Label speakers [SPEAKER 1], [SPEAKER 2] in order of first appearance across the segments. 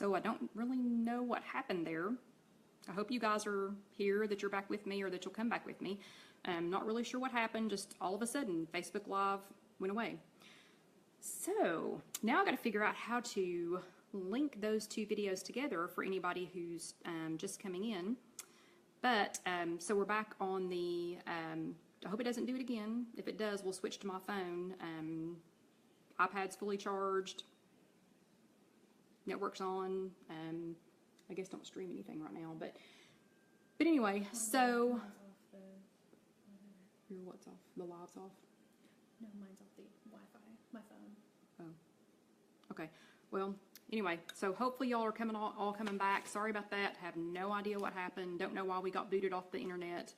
[SPEAKER 1] So I don't really know what happened there. I hope you guys are here, that you're back with me, or that you'll come back with me. I'm not really sure what happened. Just all of a sudden, Facebook Live went away. So now I got to figure out how to link those two videos together for anybody who's just coming in. But so we're back on the, I hope it doesn't do it again. If it does, we'll switch to my phone. iPad's fully charged. Network's on. I guess don't stream anything right now, but anyway, so your what's off? The live's off?
[SPEAKER 2] No, mine's off the Wi-Fi, my phone.
[SPEAKER 1] Oh, okay. Well, anyway, so hopefully y'all are coming all coming back. Sorry about that. Have no idea what happened. Don't know why we got booted off the internet.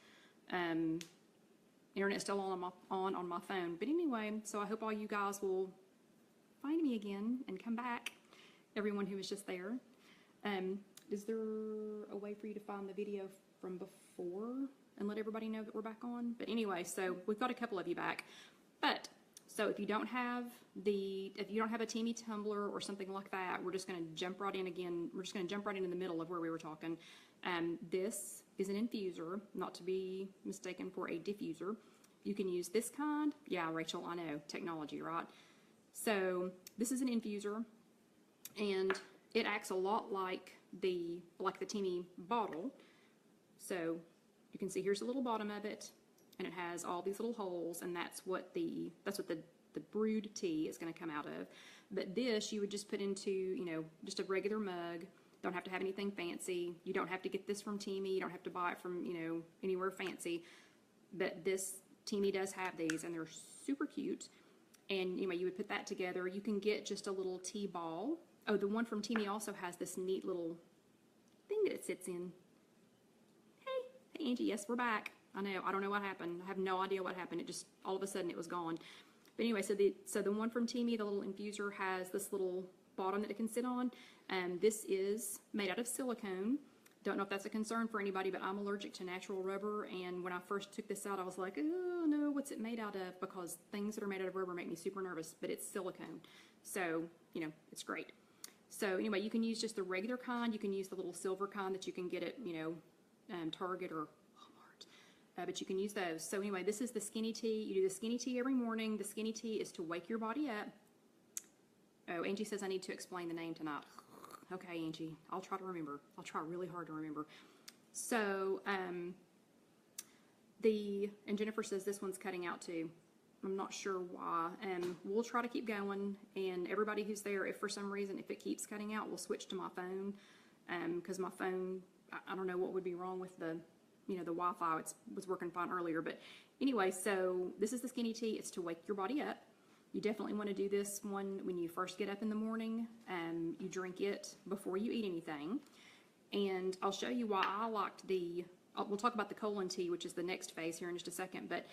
[SPEAKER 1] Internet's still on my phone. But anyway, so I hope all you guys will find me again and come back. Everyone who was just there. Is there a way for you to find the video from before and let everybody know that we're back on? But anyway, so we've got a couple of you back. But so if you don't have a Teami Tumbler or something like that, we're just going to jump right in again. We're just going to jump right in the middle of where we were talking. This is an infuser, not to be mistaken for a diffuser. You can use this kind. Yeah, Rachel, I know, technology, right? So this is an infuser, and it acts a lot like the Teami bottle. So you can see here's the little bottom of it, and it has all these little holes, and that's what the brewed tea is going to come out of. But this you would just put into, you know, just a regular mug. Don't have to have anything fancy. You don't have to get this from Teami. You don't have to buy it from, you know, anywhere fancy. But this Teami does have these, and they're super cute. And anyway, you would put that together. You can get just a little tea ball. Oh, the one from Teami also has this neat little thing that it sits in. Hey Angie, yes, we're back. I know, I don't know what happened. I have no idea what happened. It just, all of a sudden it was gone. But anyway, so the one from Teami, the little infuser, has this little bottom that it can sit on. And this is made out of silicone. Don't know if that's a concern for anybody, but I'm allergic to natural rubber. And when I first took this out, I was like, oh no, what's it made out of? Because things that are made out of rubber make me super nervous, but it's silicone. So, you know, it's great. So anyway, you can use just the regular kind. You can use the little silver kind that you can get at, you know, Target or Walmart. But you can use those. So anyway, this is the skinny tea. You do the skinny tea every morning. The skinny tea is to wake your body up. Oh, Angie says I need to explain the name tonight. Okay, Angie, I'll try to remember. I'll try really hard to remember. So, and Jennifer says this one's cutting out too. I'm not sure why. We'll try to keep going, and everybody who's there, if for some reason, if it keeps cutting out, we'll switch to my phone, because my phone, I don't know what would be wrong with the, you know, the Wi-Fi. It was working fine earlier, but anyway, so this is the skinny tea. It's to wake your body up. You definitely want to do this one when you first get up in the morning. You drink it before you eat anything, and I'll show you why I liked we'll talk about the colon tea, which is the next phase here in just a second, but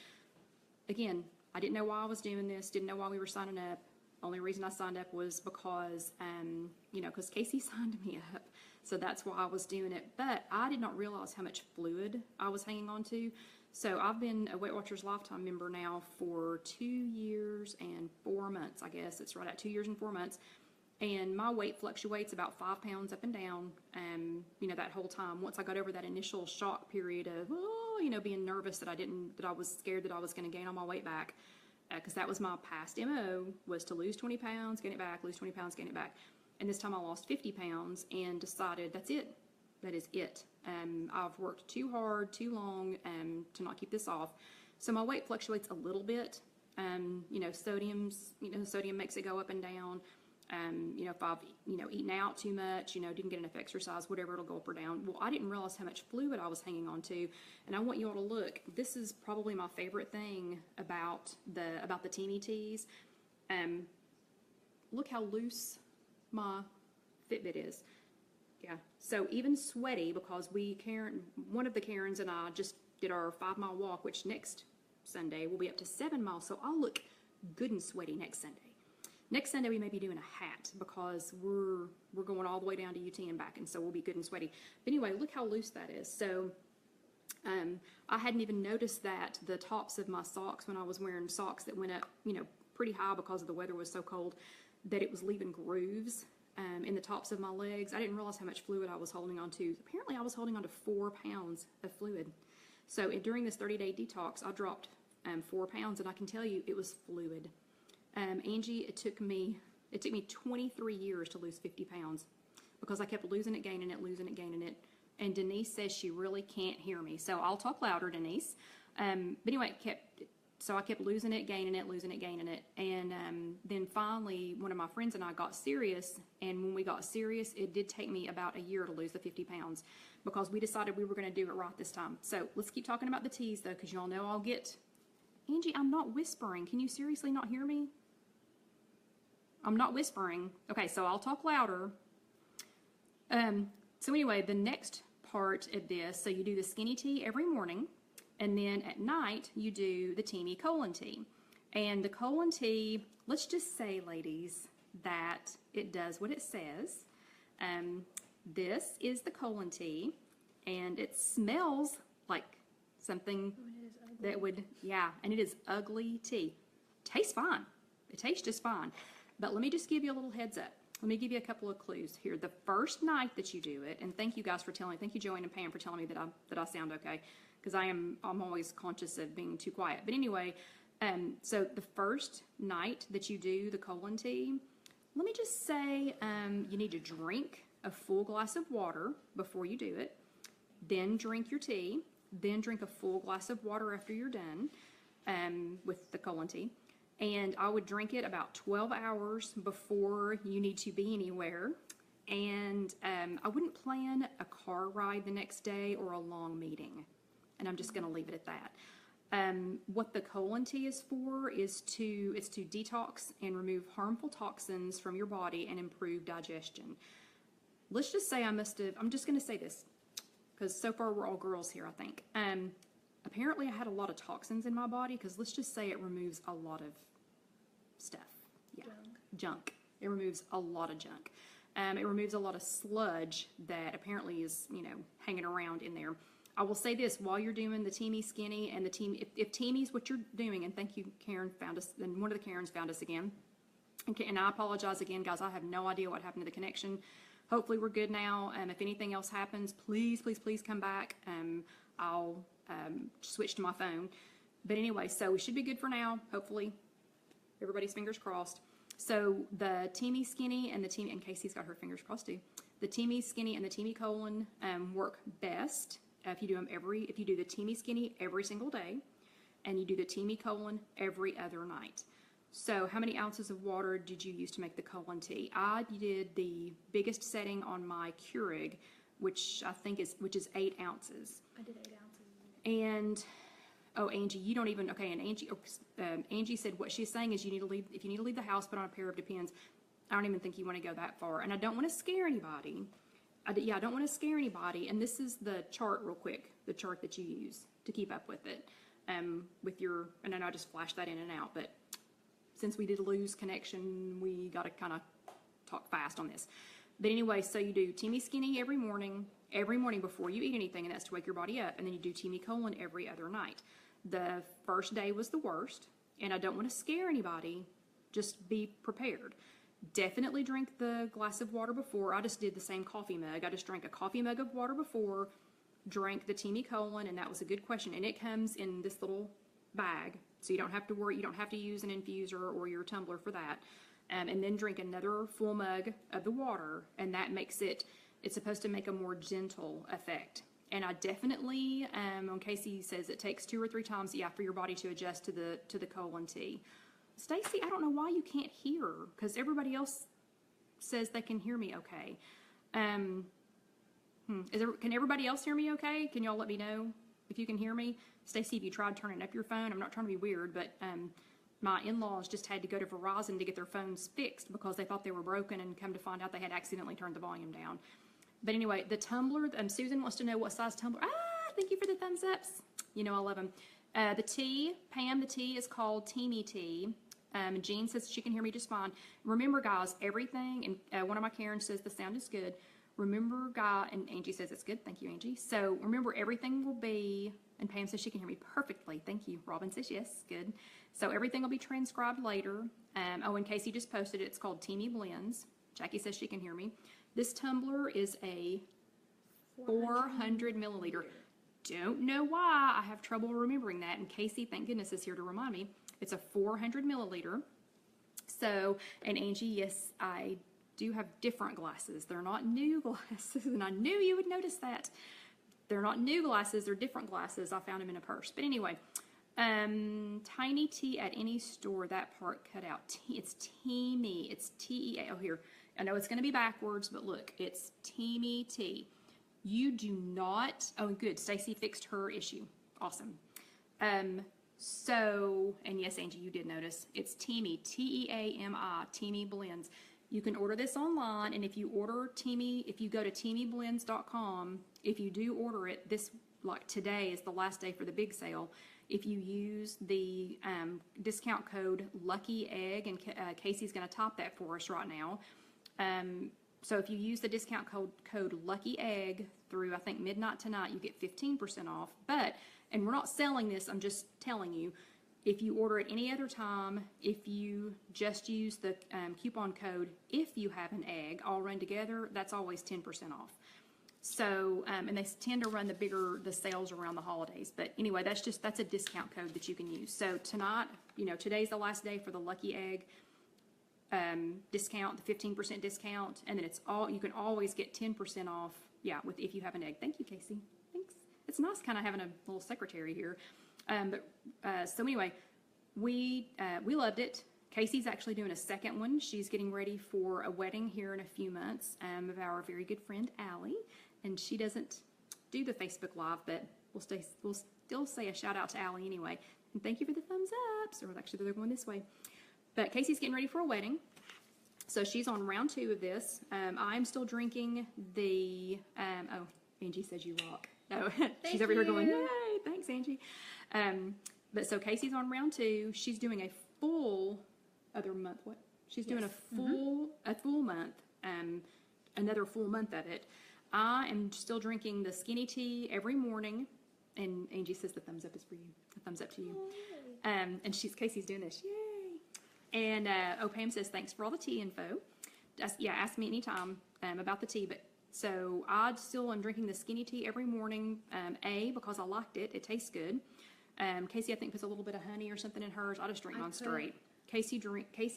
[SPEAKER 1] again, I didn't know why I was doing this, didn't know why we were signing up. Only reason I signed up was because, you know, because Casey signed me up. So that's why I was doing it. But I did not realize how much fluid I was hanging on to. So I've been a Weight Watchers Lifetime member now for 2 years and 4 months, I guess. It's right at 2 years and 4 months. And my weight fluctuates about 5 pounds up and down, you know, that whole time. Once I got over that initial shock period of, oh, you know, being nervous that I was scared that I was going to gain all my weight back, because that was my past MO, was to lose 20 pounds, gain it back, lose 20 pounds, gain it back. And this time I lost 50 pounds and decided that's it. That is it. I've worked too hard, too long to not keep this off. So my weight fluctuates a little bit. You know, sodium makes it go up and down. You know, if I've, you know, eaten out too much, you know, didn't get enough exercise, whatever, it'll go up or down. Well, I didn't realize how much fluid I was hanging on to, and I want you all to look. This is probably my favorite thing about the Teami teas. Look how loose my FitBit is. Yeah, so even sweaty, because one of the Karens and I just did our 5-mile walk, which next Sunday will be up to 7 miles, so I'll look good and sweaty next Sunday. Next Sunday we may be doing a hat, because we're going all the way down to UT and back, and so we'll be good and sweaty. But anyway, look how loose that is. So I hadn't even noticed that the tops of my socks, when I was wearing socks that went up, you know, pretty high because the weather was so cold, that it was leaving grooves in the tops of my legs. I didn't realize how much fluid I was holding on to. Apparently I was holding on to 4 pounds of fluid. So during this 30-day detox, I dropped 4 pounds, and I can tell you it was fluid. Angie, it took me 23 years to lose 50 pounds because I kept losing it, gaining it, losing it, gaining it. And Denise says she really can't hear me. So I'll talk louder, Denise. But anyway, I kept losing it, gaining it, losing it, gaining it. And then finally, one of my friends and I got serious. And when we got serious, it did take me about a year to lose the 50 pounds because we decided we were going to do it right this time. So let's keep talking about the teas, though, because y'all know I'll get... Angie, I'm not whispering. Can you seriously not hear me? I'm not whispering. Okay, so I'll talk louder. So anyway, the next part of this, so you do the skinny tea every morning. And then at night, you do the Teami colon tea. And the colon tea, let's just say, ladies, that it does what it says. This is the colon tea, and it smells like something that would, yeah, and it is ugly tea. Tastes fine. It tastes just fine. But let me just give you a little heads up. Let me give you a couple of clues here. The first night that you do it, and thank you guys for telling me, thank you Joanne and Pam for telling me that I sound okay, because I'm always conscious of being too quiet. But anyway, so the first night that you do the colon tea, let me just say you need to drink a full glass of water before you do it, then drink your tea, then drink a full glass of water after you're done with the colon tea. And I would drink it about 12 hours before you need to be anywhere. And I wouldn't plan a car ride the next day or a long meeting. And I'm just going to leave it at that. What the colon tea is for is to detox and remove harmful toxins from your body and improve digestion. Let's just say I'm just going to say this, because so far we're all girls here, I think. Apparently I had a lot of toxins in my body, because let's just say it removes a lot of stuff. Yeah, junk. It removes a lot of junk. It removes a lot of sludge that apparently is, hanging around in there. I will say this, while you're doing the Teami Skinny and the Teami, if Teami's what you're doing, and thank you, Karen found us, and one of the Karens found us again. And I apologize again, guys. I have no idea what happened to the connection. Hopefully we're good now. If anything else happens, please, please, please come back. I'll switch to my phone. But anyway, so we should be good for now, hopefully. Everybody's fingers crossed. So the Teami Skinny and the Teami, and Casey's got her fingers crossed too. The Teami Skinny and the Teami Colon work best if you do the Teami Skinny every single day, and you do the Teami Colon every other night. So how many ounces of water did you use to make the colon tea? I did the biggest setting on my Keurig, which is 8 ounces.
[SPEAKER 2] I did 8 ounces.
[SPEAKER 1] And oh, Angie, you don't even, okay, and Angie said what she's saying is if you need to leave the house, put on a pair of Depends. I don't even think you want to go that far. And I don't want to scare anybody. I don't want to scare anybody. And this is the chart real quick, the chart that you use to keep up with it. And then I just flashed that in and out. But since we did lose connection, we got to kind of talk fast on this. But anyway, so you do Teami Skinny every morning before you eat anything, and that's to wake your body up. And then you do Teami Colon every other night. The first day was the worst, and I don't want to scare anybody. Just be prepared. Definitely drink the glass of water before. I just did the same coffee mug. I just drank a coffee mug of water before, drank the Teami Colon, and that was a good question. And it comes in this little bag, so you don't have to worry. You don't have to use an infuser or your tumbler for that. And then drink another full mug of the water, and that makes it's supposed to make a more gentle effect. And I definitely, when Casey says it takes 2 or 3 times, for your body to adjust to the colon tea. Stacy, I don't know why you can't hear, because everybody else says they can hear me okay. Can everybody else hear me okay? Can y'all let me know if you can hear me? Stacy, have you tried turning up your phone? I'm not trying to be weird, but my in-laws just had to go to Verizon to get their phones fixed because they thought they were broken, and come to find out they had accidentally turned the volume down. But anyway, the tumbler, Susan wants to know what size tumbler. Thank you for the thumbs ups. I love them. The tea, Pam, the tea is called Teami tea. Jean says she can hear me just fine. Remember, guys, everything, and one of my Karens says the sound is good. Remember, and Angie says it's good. Thank you, Angie. So remember, everything will be, and Pam says she can hear me perfectly. Thank you. Robin says yes, good. So everything will be transcribed later. And Casey just posted it. It's called Teami Blends. Jackie says she can hear me. This tumbler is a 400 milliliter. Don't know why I have trouble remembering that. And Casey, thank goodness, is here to remind me. It's a 400 milliliter. So, and Angie, yes, I do have different glasses. They're not new glasses, and I knew you would notice that. They're not new glasses, they're different glasses. I found them in a purse. But anyway, tiny tea at any store, that part cut out. It's Teami, it's T-E-A. Oh, here. I know it's going to be backwards, but look, it's Teami tea. You do not, oh, good, Stacy fixed her issue. Awesome. So, and yes, Angie, you did notice, it's Teami, T-E-A-M-I, Teami Blends. You can order this online, and if you order Teami, if you go to TeamiBlends.com, if you do order it, this, like today is the last day for the big sale. If you use the discount code Lucky Egg, and Casey's going to top that for us right now. So if you use the discount code Lucky Egg through, I think, midnight tonight, you get 15% off. But, and we're not selling this, I'm just telling you, if you order it any other time, if you just use the coupon code IfYouHaveAnEgg, all run together, that's always 10% off. So, and they tend to run the sales around the holidays. But anyway, that's a discount code that you can use. So tonight, today's the last day for the Lucky Egg discount, the 15% discount, and then you can always get 10% off, with If You Have an Egg. Thank you, Casey. Thanks. It's nice kind of having a little secretary here. So anyway, we loved it. Casey's actually doing a second one. She's getting ready for a wedding here in a few months of our very good friend, Allie, and she doesn't do the Facebook Live, but we'll still say a shout out to Allie anyway. And thank you for the thumbs ups, or actually they're going this way. But Casey's getting ready for a wedding, so she's on round 2 of this. I'm still drinking the, oh, Angie says you rock. Oh, she's over here going, yay, thanks, Angie. But so Casey's on round 2. She's doing a full other month. What? She's doing a full month, another full month of it. I am still drinking the skinny tea every morning, and Angie says the thumbs up is for you. The thumbs up to you. And Casey's doing this. Yay. And Pam says, thanks for all the tea info. Ask me anytime about the tea. But so I still am drinking the skinny tea every morning, because I liked it. It tastes good. Casey, I think, puts a little bit of honey or something in hers. I just drink mine straight. Casey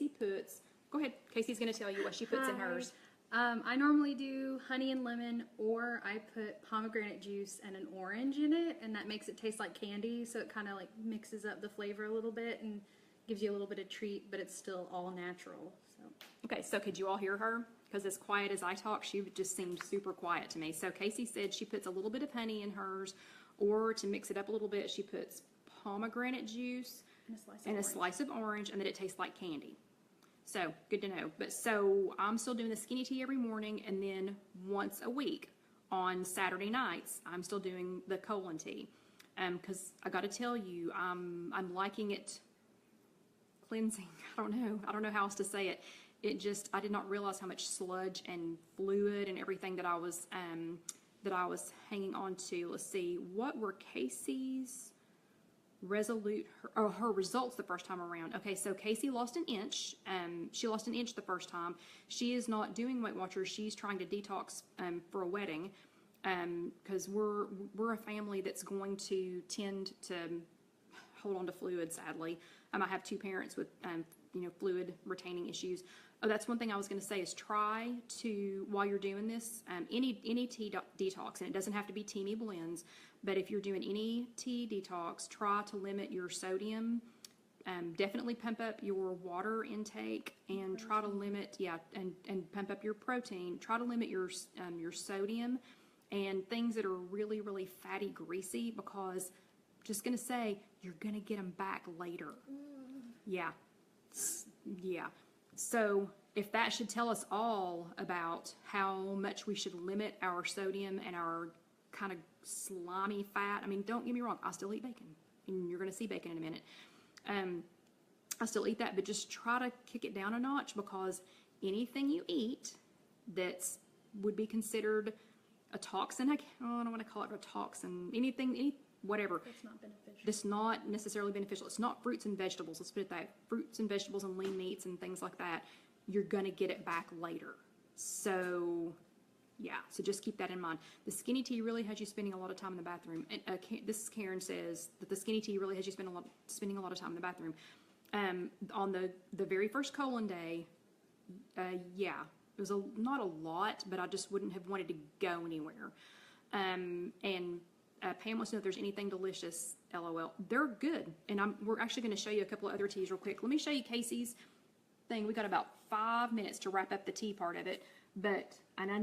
[SPEAKER 1] puts, go ahead. Casey's going to tell you what she puts in hers.
[SPEAKER 2] I normally do honey and lemon, or I put pomegranate juice and an orange in it, and that makes it taste like candy, so it kind of like mixes up the flavor a little bit and gives you a little bit of treat, but it's still all natural. So
[SPEAKER 1] okay, so could you all hear her? Because as quiet as I talk, she just seemed super quiet to me. So Casey said she puts a little bit of honey in hers, or to mix it up a little bit, she puts pomegranate juice and a slice of orange, and that it tastes like candy. So good to know. But so I'm still doing the skinny tea every morning, and then once a week on Saturday nights, I'm still doing the colon tea. Because I got to tell you, I'm liking it. Cleansing. I don't know how else to say it. I did not realize how much sludge and fluid and everything that I was hanging on to. Let's see, what were Casey's her results the first time around? Okay, so Casey lost an inch. She lost an inch the first time. She is not doing Weight Watchers. She's trying to detox for a wedding, because we're a family that's going to tend to hold on to fluid, sadly. I have 2 parents with, fluid retaining issues. Oh, that's one thing I was going to say is try to, while you're doing this, any tea detox, and it doesn't have to be Teami Blends, but if you're doing any tea detox, try to limit your sodium. Definitely pump up your water intake, and try to limit, and pump up your protein. Try to limit your sodium and things that are really, really fatty, greasy, because just going to say, you're going to get them back later. Yeah. So if that should tell us all about how much we should limit our sodium and our kind of slimy fat. I mean, don't get me wrong, I still eat bacon, and you're going to see bacon in a minute. I still eat that, but just try to kick it down a notch, because anything you eat that's would be considered a toxin, I don't want to call it a toxin, whatever.
[SPEAKER 2] It's not beneficial.
[SPEAKER 1] It's not necessarily beneficial. It's not fruits and vegetables. Let's put it that. Fruits and vegetables and lean meats and things like that. you're going to get it back later. So yeah, so just keep that in mind. The skinny tea really has you spending a lot of time in the bathroom. And this is Karen says that the skinny tea really has you spending a lot of time in the bathroom. On the very first colon day, yeah, it was not a lot, but I just wouldn't have wanted to go anywhere. And Pam wants to know if there's anything delicious. LOL. They're good, and we're actually going to show you a couple of other teas real quick. Let me show you Casey's thing. We got about 5 minutes to wrap up the tea part of it, but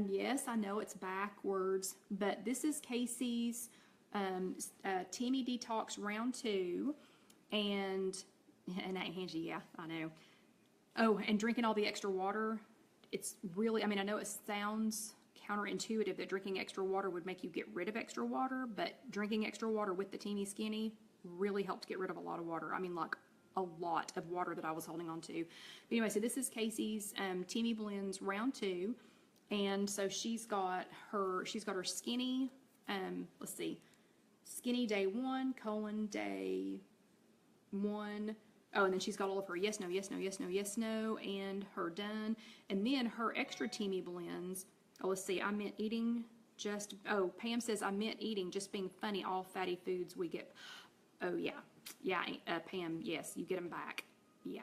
[SPEAKER 1] yes, I know it's backwards, but this is Casey's Teami Detox Round 2, and Angie, yeah, I know. Oh, and drinking all the extra water. It's really, I mean, I know it sounds counterintuitive that drinking extra water would make you get rid of extra water, but drinking extra water with the Teami Skinny really helped get rid of a lot of water. I mean, like a lot of water that I was holding on to. But anyway, so this is Casey's Teami Blends Round 2, and so she's got her Skinny. Let's see, Skinny day 1, colon day 1. Oh, and then she's got all of her yes, no, yes, no, yes, no, yes, no, and her done. And then her extra Teami blends. Oh, let's see, I meant eating just, oh, Pam says I meant eating just being funny, all fatty foods we get. Oh, yeah. Yeah, Pam, yes, you get them back. Yeah.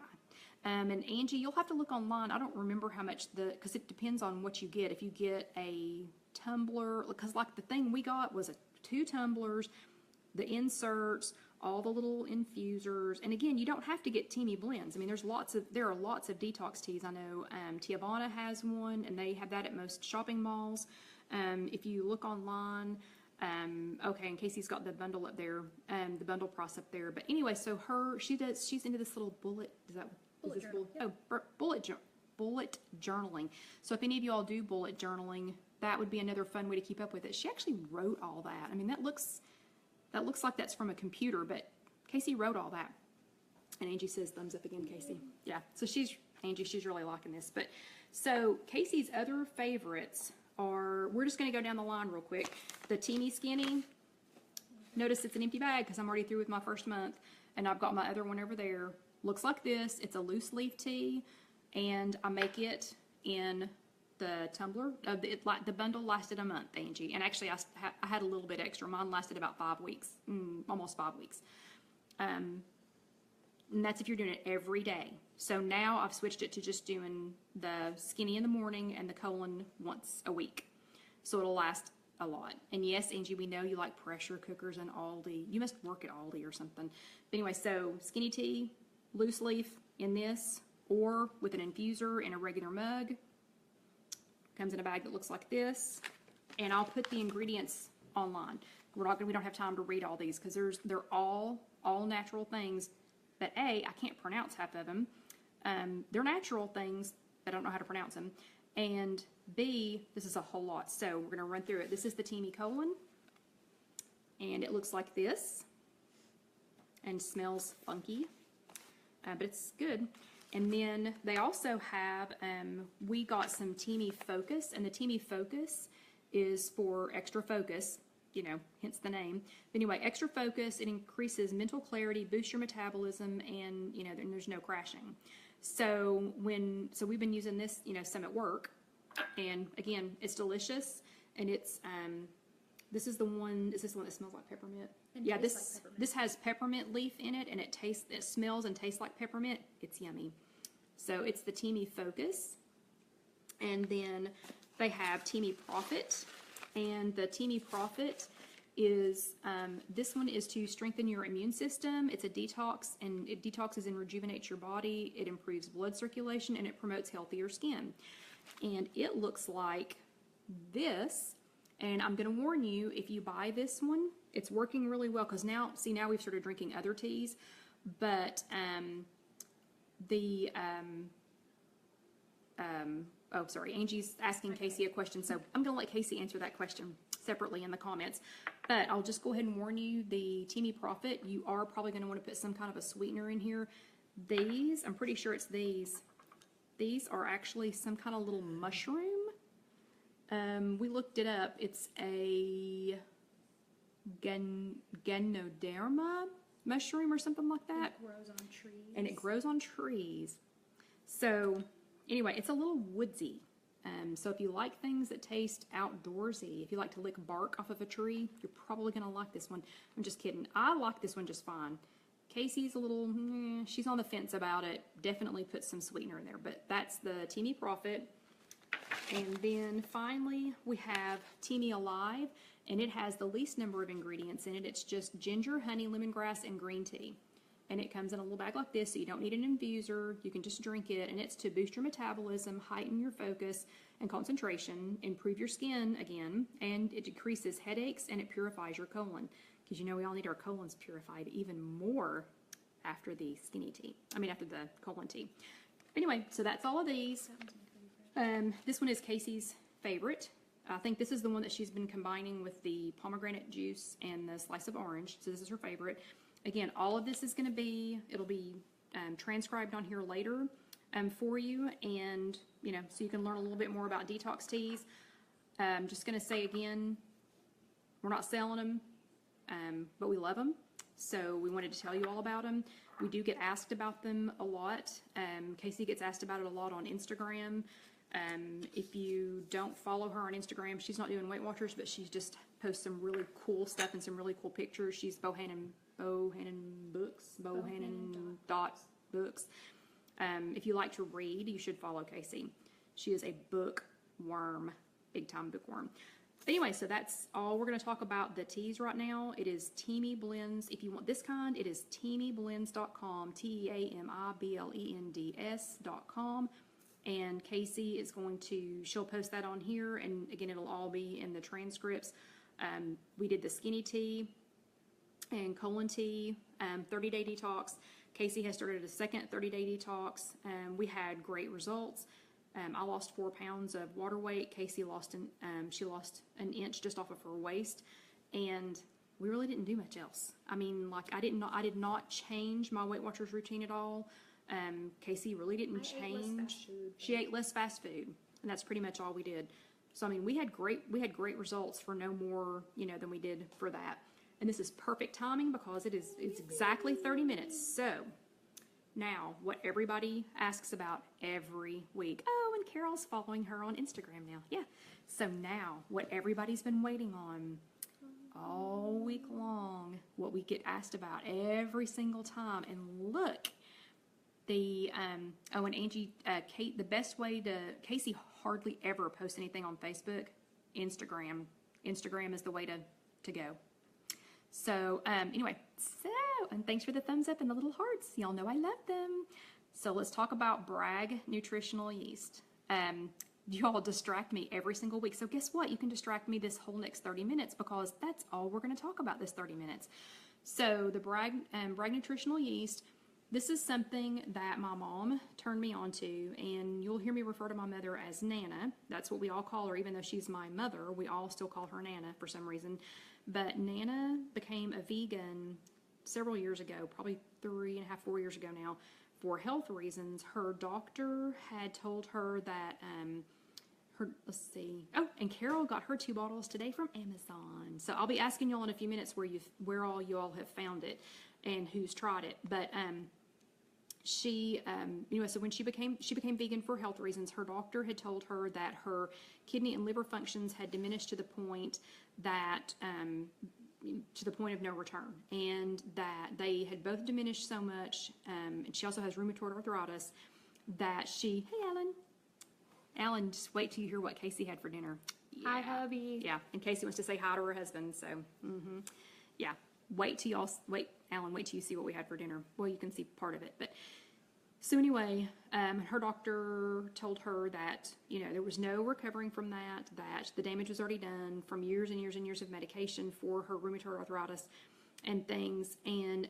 [SPEAKER 1] And Angie, you'll have to look online. I don't remember how much because it depends on what you get. If you get a tumbler, because like the thing we got was 2 tumblers, the inserts, all the little infusers, and again, you don't have to get Teami blends. I mean, there are lots of detox teas. I know Teavana has one, and they have that at most shopping malls. If you look online, okay, and Casey's got the bundle up there, the bundle price up there. But anyway, so she's into this little bullet. Bullet journaling. So if any of you all do bullet journaling, that would be another fun way to keep up with it. She actually wrote all that. I mean, that looks like that's from a computer, but Casey wrote all that. And Angie says thumbs up again, Casey. Yeah, so she's really liking this. But so Casey's other favorites are, we're just going to go down the line real quick. The Teami Skinny. Notice it's an empty bag because I'm already through with my first month, and I've got my other one over there. Looks like this. It's a loose leaf tea, and I make it in the tumbler. The bundle lasted a month, Angie, and actually I had a little bit extra. Mine lasted about 5 weeks, almost 5 weeks. And that's if you're doing it every day. So now I've switched it to just doing the Skinny in the morning and the colon once a week. So it'll last a lot. And yes, Angie, we know you like pressure cookers and Aldi. You must work at Aldi or something. But anyway, so Skinny tea, loose leaf in this, or with an infuser in a regular mug. Comes in a bag that looks like this, and I'll put the ingredients online. We don't have time to read all these because they're all natural things. But A, I can't pronounce half of them. They're natural things, but I don't know how to pronounce them. And B, this is a whole lot, so we're going to run through it. This is the Teami colon, and it looks like this, and smells funky, but it's good. And then they also have, we got some Teami Focus, and the Teami Focus is for extra focus, you know, hence the name. But anyway, extra focus, it increases mental clarity, boosts your metabolism, and, you know, there's no crashing. So we've been using this, you know, some at work, and again, it's delicious, and it's, this is the one that smells like peppermint? Yeah, this has peppermint leaf in it, and it smells and tastes like peppermint. It's yummy. So it's the Teami Focus, and then they have Teami Profit, and the Teami Profit is, this one is to strengthen your immune system. It's a detox, and it detoxes and rejuvenates your body. It improves blood circulation, and it promotes healthier skin. And it looks like this. And I'm going to warn you, if you buy this one, it's working really well, because now we've started drinking other teas, but oh, sorry, Angie's asking Casey a question, so I'm going to let Casey answer that question separately in the comments. But I'll just go ahead and warn you, the Teami Profit, you are probably going to want to put some kind of a sweetener in here. These, I'm pretty sure it's these. These are actually some kind of little mushroom. We looked it up. It's a Ganoderma mushroom or something like that.
[SPEAKER 2] It grows on trees.
[SPEAKER 1] And it grows on trees. So Anyway, it's a little woodsy. So if you like things that taste outdoorsy, if you like to lick bark off of a tree, you're probably going to like this one. I'm just kidding. I like this one just fine. Casey's a little, she's on the fence about it. Definitely put some sweetener in there, but that's the Teami Profit. And then finally we have Teami Alive, and it has the least number of ingredients in it. It's just ginger, honey, lemongrass, and green tea. And it comes in a little bag like this, so you don't need an infuser. You can just drink it, and it's to boost your metabolism, heighten your focus and concentration, improve your skin again, and it decreases headaches, and it purifies your colon. Because you know we all need our colons purified even more after the skinny tea. After the colon tea. Anyway, so that's all of these. This one is Casey's favorite. I think this is the one that she's been combining with the pomegranate juice and the slice of orange. So this is her favorite. Again, all of this is going to be, it'll be transcribed on here later for you, and so you can learn a little bit more about detox teas. I'm just going to say again, we're not selling them, but we love them, so we wanted to tell you all about them. We do get asked about them a lot. Casey gets asked about it a lot on Instagram. If you don't follow her on Instagram, she's not doing Weight Watchers, but she just posts some really cool stuff and some really cool pictures. She's Bohannon Dot Books. If you like to read, you should follow Casey. She is a bookworm, big time bookworm. Anyway, so that's all we're going to talk about the teas right now. It is Teami Blends. If you want this kind, it is TeamiBlends.com, TeamiBlends.com. And Casey is she'll post that on here, and again, it'll all be in the transcripts. We did the skinny tea and colon tea, 30-day detox. Casey has started a second 30-day detox. We had great results. I lost 4 pounds of water weight. Casey lost she lost an inch just off of her waist, and we really didn't do much else. I did not change my Weight Watchers routine at all. Casey really didn't change. She ate less fast food, and that's pretty much all we did. So we had great results for no more than we did for that. And this is perfect timing because it's exactly 30 minutes. So now what everybody asks about every week. Oh, and Carol's following her on Instagram now. Yeah. So now what everybody's been waiting on all week long, what we get asked about every single time. And look, and Angie, Kate, the best way Casey hardly ever posts anything on Facebook. Instagram is the way to go. So, anyway, and thanks for the thumbs up and the little hearts. Y'all know I love them. So let's talk about Bragg Nutritional Yeast. You all distract me every single week. So guess what? You can distract me this whole next 30 minutes because that's all we're going to talk about this 30 minutes. So the Bragg Nutritional Yeast, this is something that my mom turned me on to, and you'll hear me refer to my mother as Nana. That's what we all call her, even though she's my mother. We all still call her Nana for some reason. But Nana became a vegan several years ago, probably 3.5, 4 years ago now, for health reasons. Her doctor had told her that, and Carol got her 2 bottles today from Amazon. So I'll be asking y'all in a few minutes where all y'all have found it and who's tried it. But she, so when she became vegan for health reasons, her doctor had told her that her kidney and liver functions had diminished to the point that, to the point of no return, and that they had both diminished so much, and she also has rheumatoid arthritis, that hey, Alan, just wait till you hear what Casey had for dinner. Yeah.
[SPEAKER 2] Hi, hubby.
[SPEAKER 1] Yeah, and Casey wants to say hi to her husband, so, yeah. Wait, Alan, wait till you see what we had for dinner. Well, you can see part of it, but so anyway, her doctor told her that, there was no recovering from that the damage was already done from years and years and years of medication for her rheumatoid arthritis and things. And,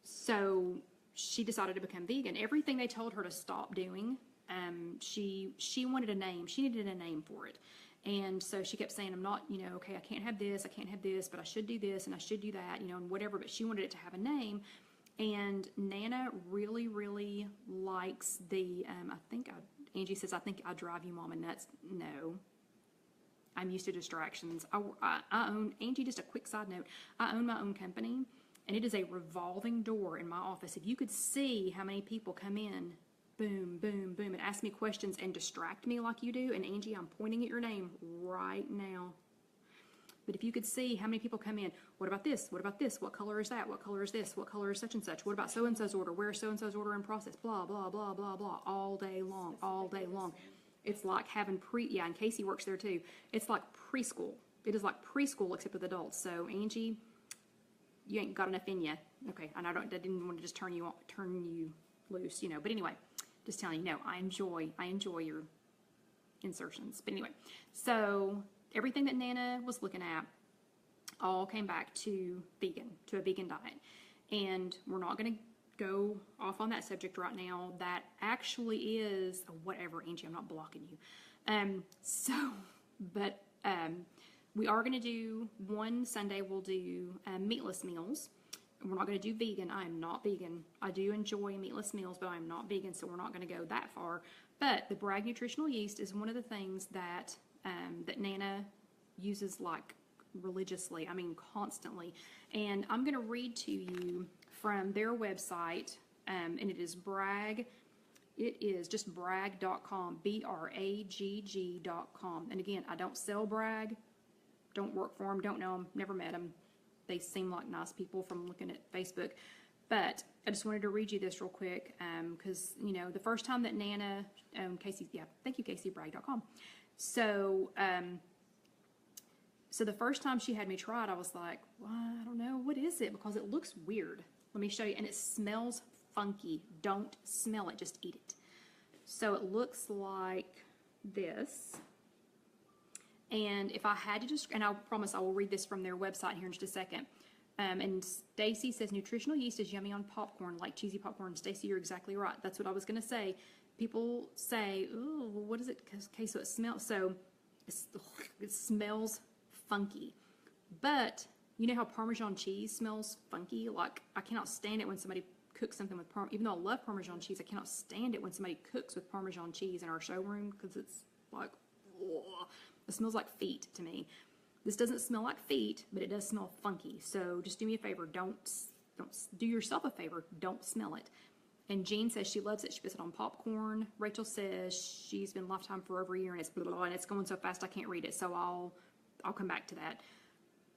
[SPEAKER 1] so she decided to become vegan. Everything they told her to stop doing, she wanted a name. She needed a name for it. And so she kept saying, I'm not, okay, I can't have this, but I should do this and I should do that, and whatever. But she wanted it to have a name. And Nana really, really likes the, Angie says, I think I drive you mama nuts. No. I'm used to distractions. I own, Angie, just a quick side note, I own my own company, and it is a revolving door in my office. If you could see how many people come in boom, boom, boom, and ask me questions and distract me like you do. And Angie, I'm pointing at your name right now. But if you could see how many people come in, what about this? What about this? What color is that? What color is this? What color is such and such? What about so-and-so's order? Where's so-and-so's order in process? Blah, blah, blah, blah, blah, all day long, all day long. It's like having yeah, and Casey works there too. It's like preschool. It is like preschool except with adults. So Angie, you ain't got enough in you. Okay, and I didn't want to just turn you loose, you know. But anyway, just telling you, no, I enjoy your insertions. But anyway, so everything that Nana was looking at all came back to a vegan diet. And we're not going to go off on that subject right now. That actually is, whatever, Angie, I'm not blocking you. We are going to do, one Sunday we'll do meatless meals. We're not going to do vegan. I am not vegan. I do enjoy meatless meals, but I'm not vegan, so we're not going to go that far. But the Bragg Nutritional Yeast is one of the things that that Nana uses like religiously, I mean constantly. And I'm going to read to you from their website, and it is Bragg. It is just bragg.com, BRAGG.com. And again, I don't sell Bragg, don't work for them, don't know them, never met them. They seem like nice people from looking at Facebook. But I just wanted to read you this real quick because, you know, the first time that Nana, Casey, yeah, thank you, Casey, bragg.com. So, so the first time she had me try it, I was like, well, I don't know, what is it? Because it looks weird. Let me show you. And it smells funky. Don't smell it, just eat it. So it looks like this. And if I had to just, and I promise I will read this from their website here in just a second. And Stacy says nutritional yeast is yummy on popcorn, like cheesy popcorn. Stacy, you're exactly right. That's what I was going to say. People say, "Ooh, what is it?" Okay, so it smells. So it smells funky. But you know how Parmesan cheese smells funky? Like I cannot stand it when somebody cooks something with Parmesan. Even though I love Parmesan cheese, I cannot stand it when somebody cooks with Parmesan cheese in our showroom because it's like, ugh. It smells like feet to me. This doesn't smell like feet, but it does smell funky. So just do me a favor. Don't do yourself a favor. Don't smell it. And Jean says she loves it. She puts it on popcorn. Rachel says she's been Lifetime for over a year and it's blah, blah, blah, and it's going so fast I can't read it. So I'll come back to that.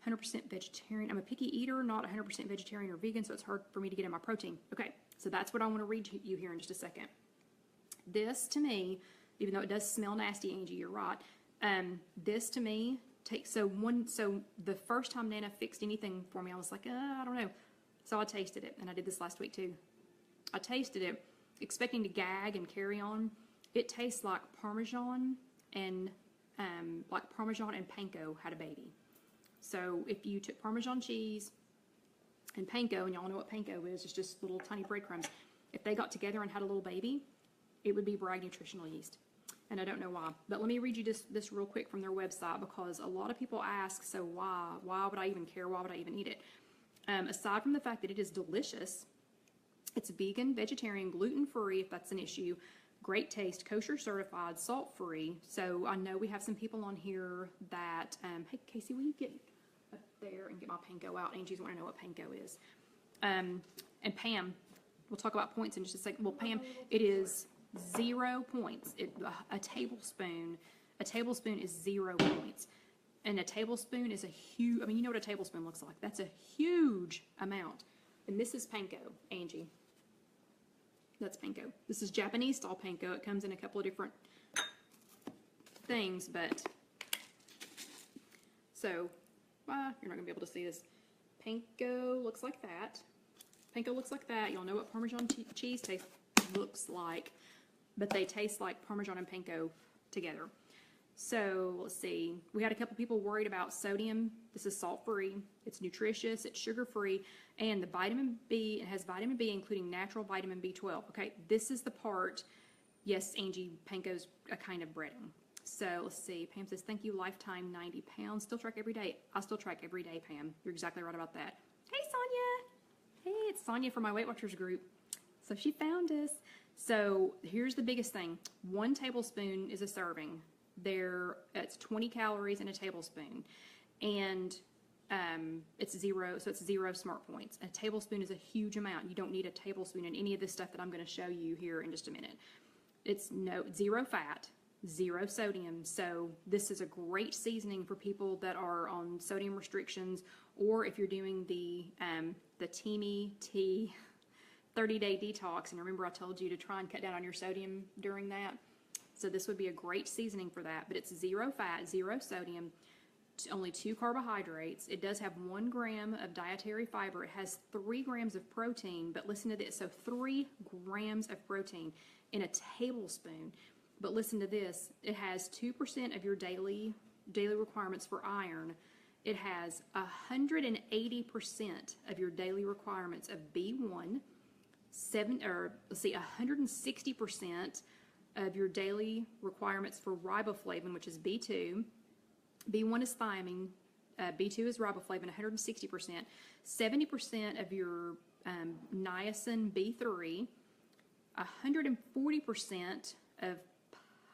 [SPEAKER 1] 100% vegetarian. I'm a picky eater, not 100% vegetarian or vegan, so it's hard for me to get in my protein. Okay, so that's what I want to read to you here in just a second. This to me, even though it does smell nasty, Angie, you're right. This to me takes, so the first time Nana fixed anything for me, I was like, I don't know. So I tasted it, and I did this last week too. I tasted it, expecting to gag and carry on. It tastes like Parmesan and panko had a baby. So if you took Parmesan cheese and panko, and y'all know what panko is, it's just little tiny breadcrumbs. If they got together and had a little baby, it would be Bragg Nutritional Yeast. And I don't know why. But let me read you this real quick from their website because a lot of people ask, so why? Why would I even care? Why would I even eat it? Aside from the fact that it is delicious, it's vegan, vegetarian, gluten-free if that's an issue, great taste, kosher certified, salt-free. So I know we have some people on here that, hey Casey, will you get up there and get my panko out? Angie's wanting to know what panko is. And Pam, we'll talk about points in just a second. Well, Pam, it is 0 points. A tablespoon is 0 points. And a tablespoon is a huge, I mean, you know what a tablespoon looks like. That's a huge amount. And this is panko, Angie. That's panko. This is Japanese style panko. It comes in a couple of different things, but so you're not gonna be able to see this. Panko looks like that. Panko looks like that. Y'all know what Parmesan cheese looks like, but they taste like Parmesan and panko together. So let's see. We had a couple people worried about sodium. This is salt-free. It's nutritious. It's sugar-free. And the vitamin B, it has vitamin B, including natural vitamin B12. Okay, this is the part. Yes, Angie, panko's a kind of breading. So let's see. Pam says, thank you, Lifetime 90 pounds. Still track every day. I still track every day, Pam. You're exactly right about that. Hey, Sonia. Hey, it's Sonia from my Weight Watchers group. So she found us. So here's the biggest thing. 1 tablespoon is a serving. It's 20 calories in a tablespoon. And it's 0, so it's 0 smart points. A tablespoon is a huge amount. You don't need a tablespoon in any of this stuff that I'm going to show you here in just a minute. It's 0 fat, 0 sodium, so this is a great seasoning for people that are on sodium restrictions, or if you're doing the Teami Tea 30-day detox, and remember I told you to try and cut down on your sodium during that. So this would be a great seasoning for that, but it's 0 fat, 0 sodium, only 2 carbohydrates. It does have 1 gram of dietary fiber. It has 3 grams of protein, but listen to this. So 3 grams of protein in a tablespoon. But listen to this. It has 2% of your daily requirements for iron. It has 180% of your daily requirements of B1, 160% of your daily requirements for riboflavin, which is B2. B1 is thiamine, B2 is riboflavin, 160%, 70% of your niacin B3, 140% of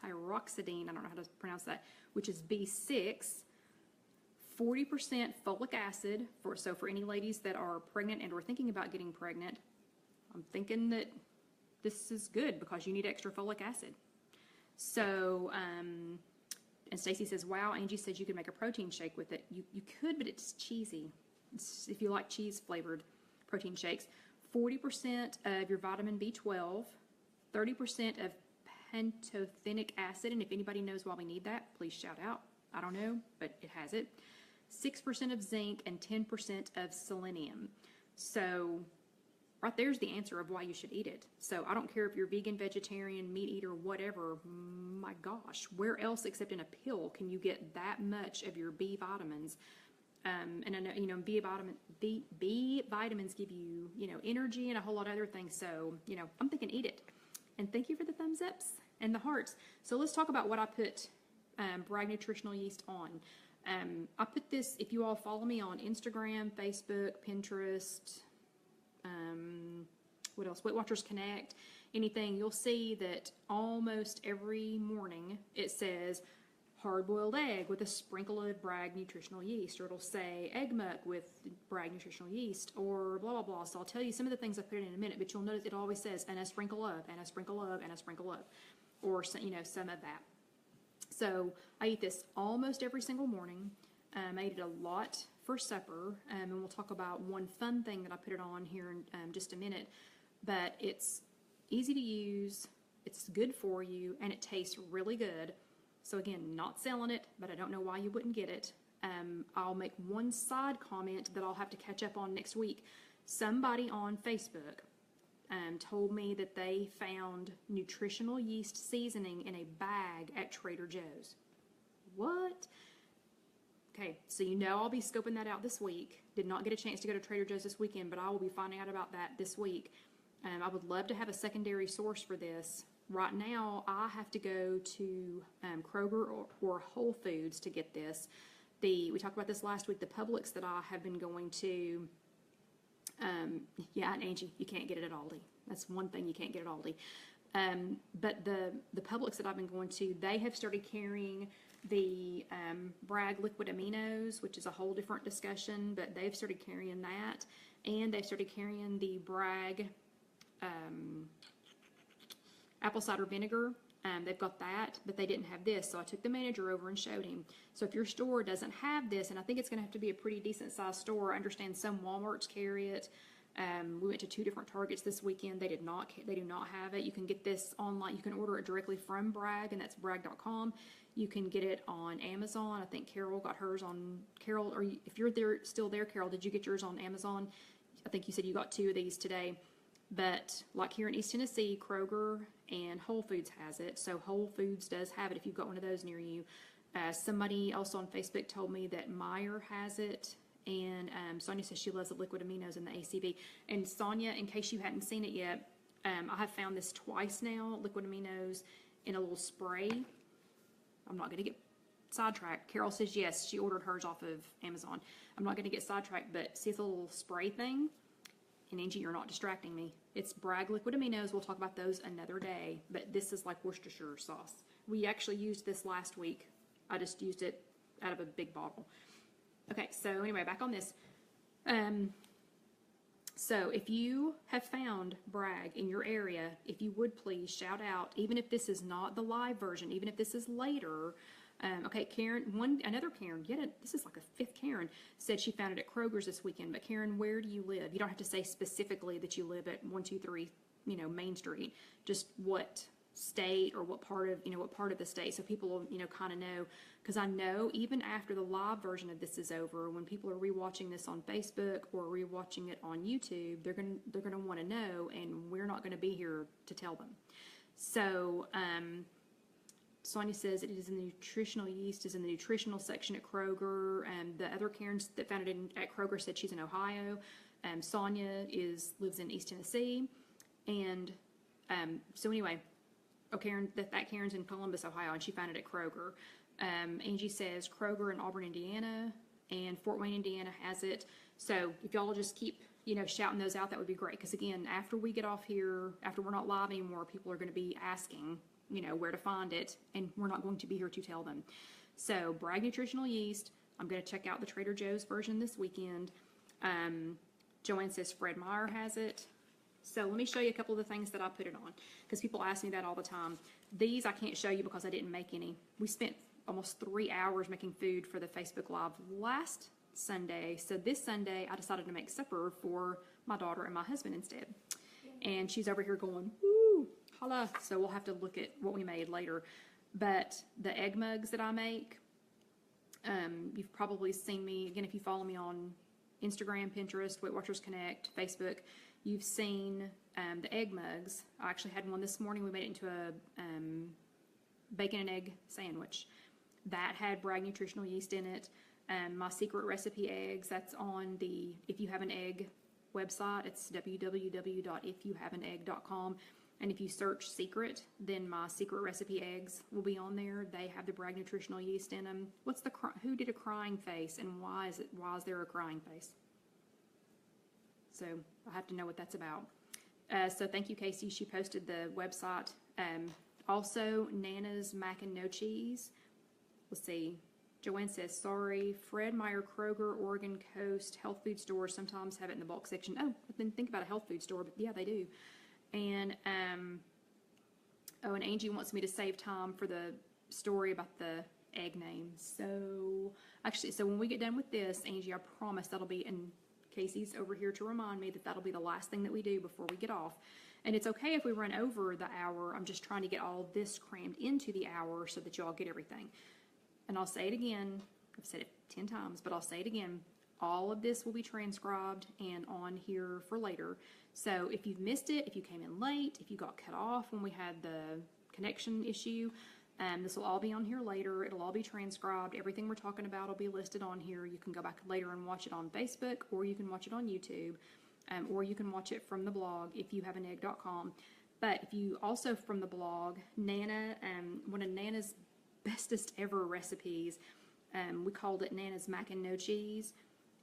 [SPEAKER 1] pyroxidine, I don't know how to pronounce that, which is B6, 40% folic acid, for any ladies that are pregnant and or thinking about getting pregnant. I'm thinking that this is good because you need extra folic acid. So, and Stacy says, wow, Angie said you could make a protein shake with it. You could, but it's cheesy. If you like cheese flavored protein shakes. 40% of your vitamin B12, 30% of pantothenic acid, and if anybody knows why we need that, please shout out. I don't know, but it has it. 6% of zinc and 10% of selenium. So right there's the answer of why you should eat it. So I don't care if you're vegan, vegetarian, meat eater, whatever. My gosh, where else except in a pill can you get that much of your B vitamins? And I know, B vitamins give you, energy and a whole lot of other things. So, I'm thinking eat it. And thank you for the thumbs ups and the hearts. So let's talk about what I put Bragg Nutritional Yeast on. I put this, if you all follow me on Instagram, Facebook, Pinterest, what else? Weight Watchers Connect, anything, you'll see that almost every morning it says hard-boiled egg with a sprinkle of Bragg Nutritional Yeast, or it'll say egg muck with Bragg Nutritional Yeast, or blah, blah, blah. So I'll tell you some of the things I put in a minute, but you'll notice it always says, and a sprinkle of, and a sprinkle of, and a sprinkle of, or, some of that. So I eat this almost every single morning. I eat it a lot for supper, and we'll talk about one fun thing that I put it on here in just a minute. But it's easy to use, it's good for you, and it tastes really good. So again, not selling it, but I don't know why you wouldn't get it. I'll make one side comment that I'll have to catch up on next week. Somebody on Facebook told me that they found nutritional yeast seasoning in a bag at Trader Joe's. What? Okay, so I'll be scoping that out this week. Did not get a chance to go to Trader Joe's this weekend, but I will be finding out about that this week. I would love to have a secondary source for this. Right now, I have to go to Kroger or Whole Foods to get this. We talked about this last week, the Publix that I have been going to. Yeah, and Angie, you can't get it at Aldi. That's one thing you can't get at Aldi. But the Publix that I've been going to, they have started carrying the Bragg liquid aminos, which is a whole different discussion, but they've started carrying that, and they've started carrying the Bragg apple cider vinegar. They've got that, but they didn't have this, so I took the manager over and showed him. So if your store doesn't have this, and I think it's going to have to be a pretty decent sized store, I understand some Walmarts carry it. We went to 2 different Targets this weekend. They do not have it. You can get this online. You can order it directly from Bragg, and that's bragg.com. You can get it on Amazon. I think Carol got hers on or if you're still there, Carol, did you get yours on Amazon? I think you said you got 2 of these today. But like here in East Tennessee, Kroger and Whole Foods has it. So Whole Foods does have it if you've got one of those near you. Somebody else on Facebook told me that Meyer has it. And Sonia says she loves the liquid aminos and the ACV. And Sonia, in case you hadn't seen it yet, I have found this twice now, liquid aminos in a little spray. I'm not going to get sidetracked. Carol says yes, she ordered hers off of Amazon. I'm not going to get sidetracked, but see the little spray thing? And Angie, you're not distracting me. It's Bragg liquid aminos. We'll talk about those another day. But this is like Worcestershire sauce. We actually used this last week. I just used it out of a big bottle. Okay, so anyway, back on this. So if you have found brag in your area, if you would please shout out, even if this is not the live version, even if this is later. Okay, Karen, another Karen, this is like a fifth Karen, said she found it at Kroger's this weekend. But Karen, where do you live? You don't have to say specifically that you live at 123, Main Street. Just what state or what part of the state, so people will, kind of know. Because I know even after the live version of this is over, when people are rewatching this on Facebook or rewatching it on YouTube, they're gonna want to know, and we're not going to be here to tell them. So, Sonia says it is in the nutritional yeast is in the nutritional section at Kroger. The other Karens that found it at Kroger said she's in Ohio. Sonia lives in East Tennessee, and so anyway, Karen, that Karen's in Columbus, Ohio, and she found it at Kroger. Angie says Kroger in Auburn, Indiana, and Fort Wayne, Indiana has it. So if y'all just keep shouting those out, that would be great. Because again, after we get off here, after we're not live anymore, people are going to be asking where to find it, and we're not going to be here to tell them. So Bragg Nutritional Yeast, I'm going to check out the Trader Joe's version this weekend. Joanne says Fred Meyer has it. So let me show you a couple of the things that I put it on, because people ask me that all the time. These I can't show you because I didn't make any. We spent almost 3 hours making food for the Facebook Live last Sunday. So this Sunday I decided to make supper for my daughter and my husband instead. And she's over here going, woo, holla. So we'll have to look at what we made later. But the egg mugs that I make, you've probably seen me, again, if you follow me on Instagram, Pinterest, Weight Watchers Connect, Facebook, you've seen the egg mugs. I actually had one this morning. We made it into a bacon and egg sandwich. That had Bragg Nutritional Yeast in it. My secret recipe eggs, that's on the If You Have an Egg website. It's www.ifyouhaveanegg.com. And if you search secret, then my secret recipe eggs will be on there. They have the Bragg Nutritional Yeast in them. Who did a crying face, and why is there a crying face? So I have to know what that's about. So thank you, Casey. She posted the website. Also, Nana's Mac and No Cheese. Let's see. Joanne says, sorry, Fred Meyer, Kroger, Oregon Coast, health food stores sometimes have it in the bulk section. Oh, I didn't think about a health food store, but yeah, they do. And, and Angie wants me to save time for the story about the egg names. So, actually, when we get done with this, Angie, I promise that'll be, and Casey's over here to remind me that'll be the last thing that we do before we get off. And it's okay if we run over the hour. I'm just trying to get all this crammed into the hour so that you all get everything. And I'll say it again. I've said it 10 times, but I'll say it again. All of this will be transcribed and on here for later. So if you've missed it, if you came in late, if you got cut off when we had the connection issue, this will all be on here later. It'll all be transcribed. Everything we're talking about will be listed on here. You can go back later and watch it on Facebook, or you can watch it on YouTube, or you can watch it from the blog, IfYouHaveAnEgg.com. But if you also from the blog, Nana, one of Nana's bestest ever recipes, we called it Nana's Mac and No Cheese.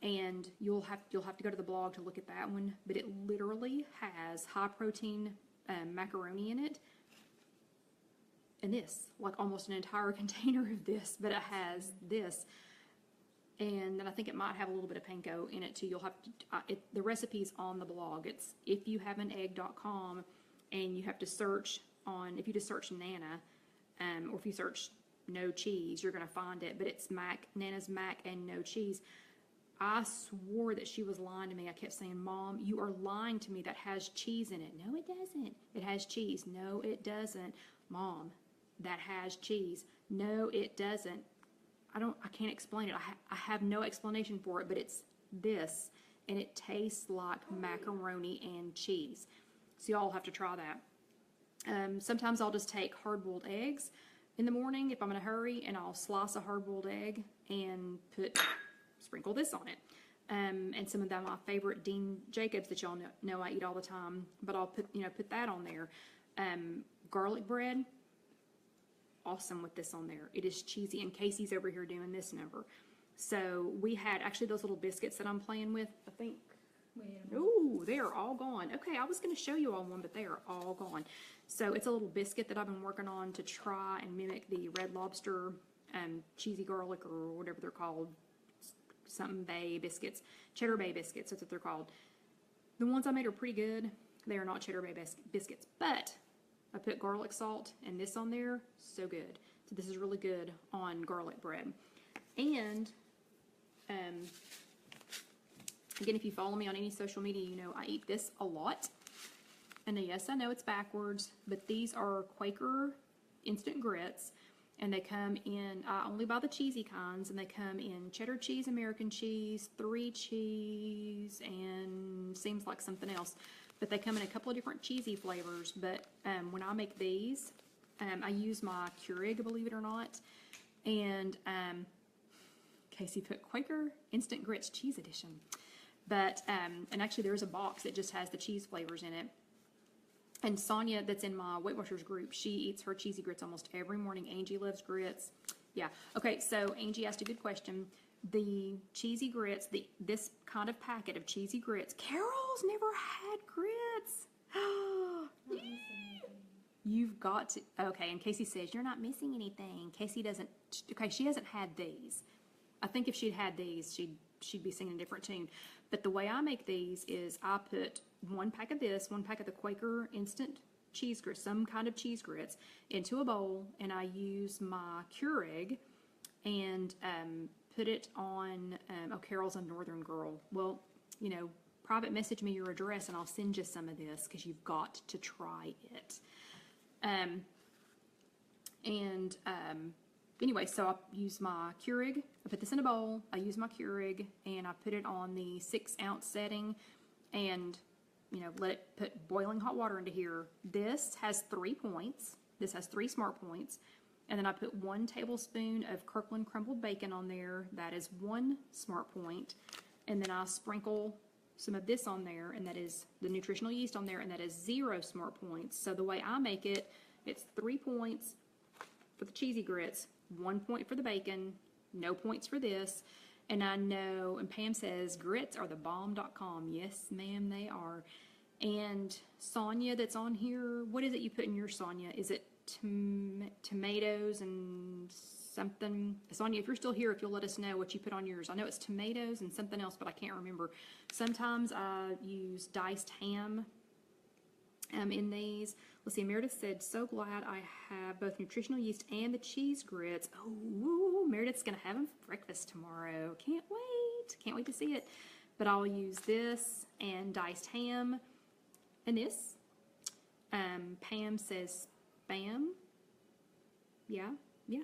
[SPEAKER 1] And you'll have to go to the blog to look at that one, but it literally has high protein macaroni in it, and this, like almost an entire container of this, but it has this, and then I think it might have a little bit of panko in it too. You'll have to, the recipe's on the blog. It's IfYouHaveAnEgg.com, and you have to search on, if you just search Nana, or if you search no cheese, you're going to find it, but it's Nana's Mac and No Cheese. I swore that she was lying to me. I kept saying, Mom, you are lying to me. That has cheese in it. No, it doesn't. It has cheese. No, it doesn't. Mom, that has cheese. No, it doesn't. I can't explain it. I have no explanation for it, but it's this, and it tastes like macaroni and cheese. So y'all have to try that. Sometimes I'll just take hard-boiled eggs in the morning if I'm in a hurry, and I'll slice a hard-boiled egg and sprinkle this on it. And some of them my favorite Dean Jacobs that y'all know I eat all the time, but I'll put that on there. Garlic bread, awesome with this on there. It is cheesy, and Casey's over here doing this number. So we had actually those little biscuits that I'm playing with, I think. Oh, they are all gone. Okay, I was going to show you all one, but they are all gone. So it's a little biscuit that I've been working on to try and mimic the Red Lobster cheesy garlic or whatever they're called, something Bay biscuits, Cheddar Bay biscuits, that's what they're called. The ones I made are pretty good. They are not Cheddar Bay biscuits, but I put garlic salt and this on there, so good. So this is really good on garlic bread. And again, if you follow me on any social media, you know I eat this a lot. And yes, I know it's backwards, but these are Quaker instant grits, and they come in, I only buy the cheesy kinds, and they come in cheddar cheese, American cheese, 3 cheese, and seems like something else. But they come in a couple of different cheesy flavors. But when I make these, I use my Keurig, believe it or not. And Casey put Quaker Instant Grits Cheese Edition. But, and actually there's a box that just has the cheese flavors in it. And Sonia, that's in my Weight Watchers group, she eats her cheesy grits almost every morning. Angie loves grits. Yeah. Okay, so Angie asked a good question. The cheesy grits, this kind of packet of cheesy grits, Carol's never had grits. You've got to, okay, and Casey says, you're not missing anything. Casey doesn't, okay, she hasn't had these. I think if she'd had these, she'd be singing a different tune. But the way I make these is I put 1 pack of this, 1 pack of the Quaker instant cheese grits, some kind of cheese grits, into a bowl, and I use my Keurig and put it on, oh, Carol's a northern girl. Well, you know, private message me your address and I'll send you some of this because you've got to try it. Anyway, so I use my Keurig, I put this in a bowl, I use my Keurig, and I put it on the 6-ounce setting, and, you know, let it put boiling hot water into here. This has 3 points, this has 3 smart points, and then I put 1 tablespoon of Kirkland crumbled bacon on there, that is 1 smart point, and then I sprinkle some of this on there, and that is the nutritional yeast on there, and that is 0 smart points. So the way I make it, it's 3 points for the cheesy grits, 1 point for the bacon, no points for this. And I know, and Pam says, grits are the bomb.com. Yes, ma'am, they are. And Sonia that's on here, what is it you put in your Sonia? Is it tomatoes and something? Sonia, if you're still here, if you'll let us know what you put on yours. I know it's tomatoes and something else, but I can't remember. Sometimes I use diced ham in these. Let's see, Meredith said, so glad I have both nutritional yeast and the cheese grits. Oh, Meredith's going to have them for breakfast tomorrow. Can't wait. Can't wait to see it. But I'll use this and diced ham and this. Pam says spam. Yeah,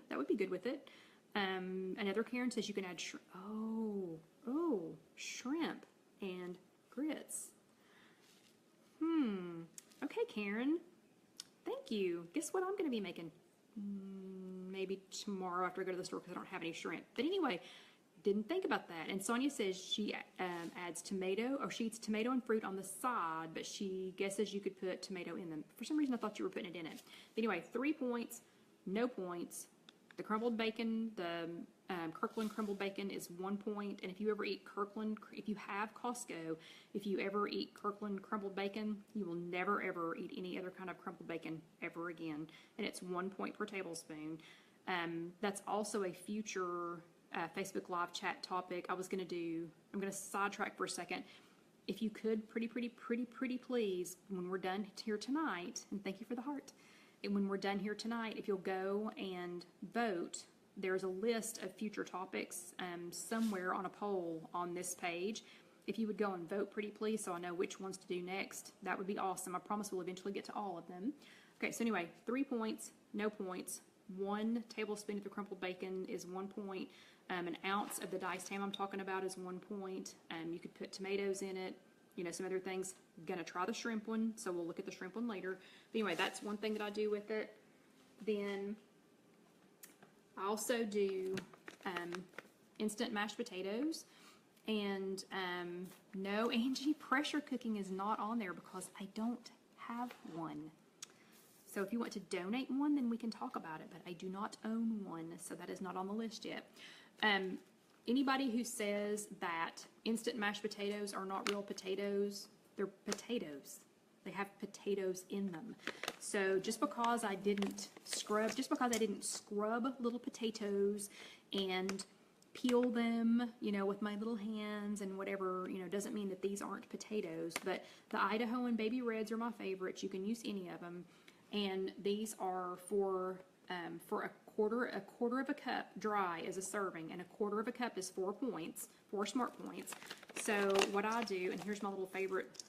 [SPEAKER 1] that would be good with it. Another Karen says you can add shrimp and grits. Okay, Karen. Thank you. Guess what I'm going to be making? Maybe tomorrow after I go to the store because I don't have any shrimp. But anyway, didn't think about that. And Sonia says she adds tomato, or she eats tomato and fruit on the side, but she guesses you could put tomato in them. For some reason, I thought you were putting it in it. But anyway, 3 points, no points. The crumbled bacon, the Kirkland crumbled bacon is 1 point. And if you ever eat Kirkland, if you have Costco, if you ever eat Kirkland crumbled bacon, you will never ever eat any other kind of crumbled bacon ever again. And it's 1 point per tablespoon. That's also a future Facebook live chat topic I was going to do. I'm going to sidetrack for a second. If you could, pretty please, when we're done here tonight, and thank you for the heart. And when we're done here tonight, if you'll go and vote, there's a list of future topics somewhere on a poll on this page. If you would go and vote pretty please so I know which ones to do next, that would be awesome. I promise we'll eventually get to all of them. Okay, so anyway, 3 points, no points. 1 tablespoon of the crumpled bacon is 1 point. An ounce of the diced ham I'm talking about is 1 point. You could put tomatoes in it, you know, some other things. I'm gonna try the shrimp one, so we'll look at the shrimp one later. But anyway, that's one thing that I do with it. Then I also do instant mashed potatoes. And no, Angie, pressure cooking is not on there because I don't have one. So if you want to donate one, then we can talk about it, but I do not own one, so that is not on the list yet. Anybody who says that instant mashed potatoes are not real potatoes, they're potatoes. They have potatoes in them. So just because I didn't scrub little potatoes and peel them, you know, with my little hands and whatever, you know, doesn't mean that these aren't potatoes, but the Idaho and Baby Reds are my favorites. You can use any of them. And these are for a quarter of a cup dry as a serving, and a quarter of a cup is 4 points, 4 smart points. So what I do, and here's my little favorite,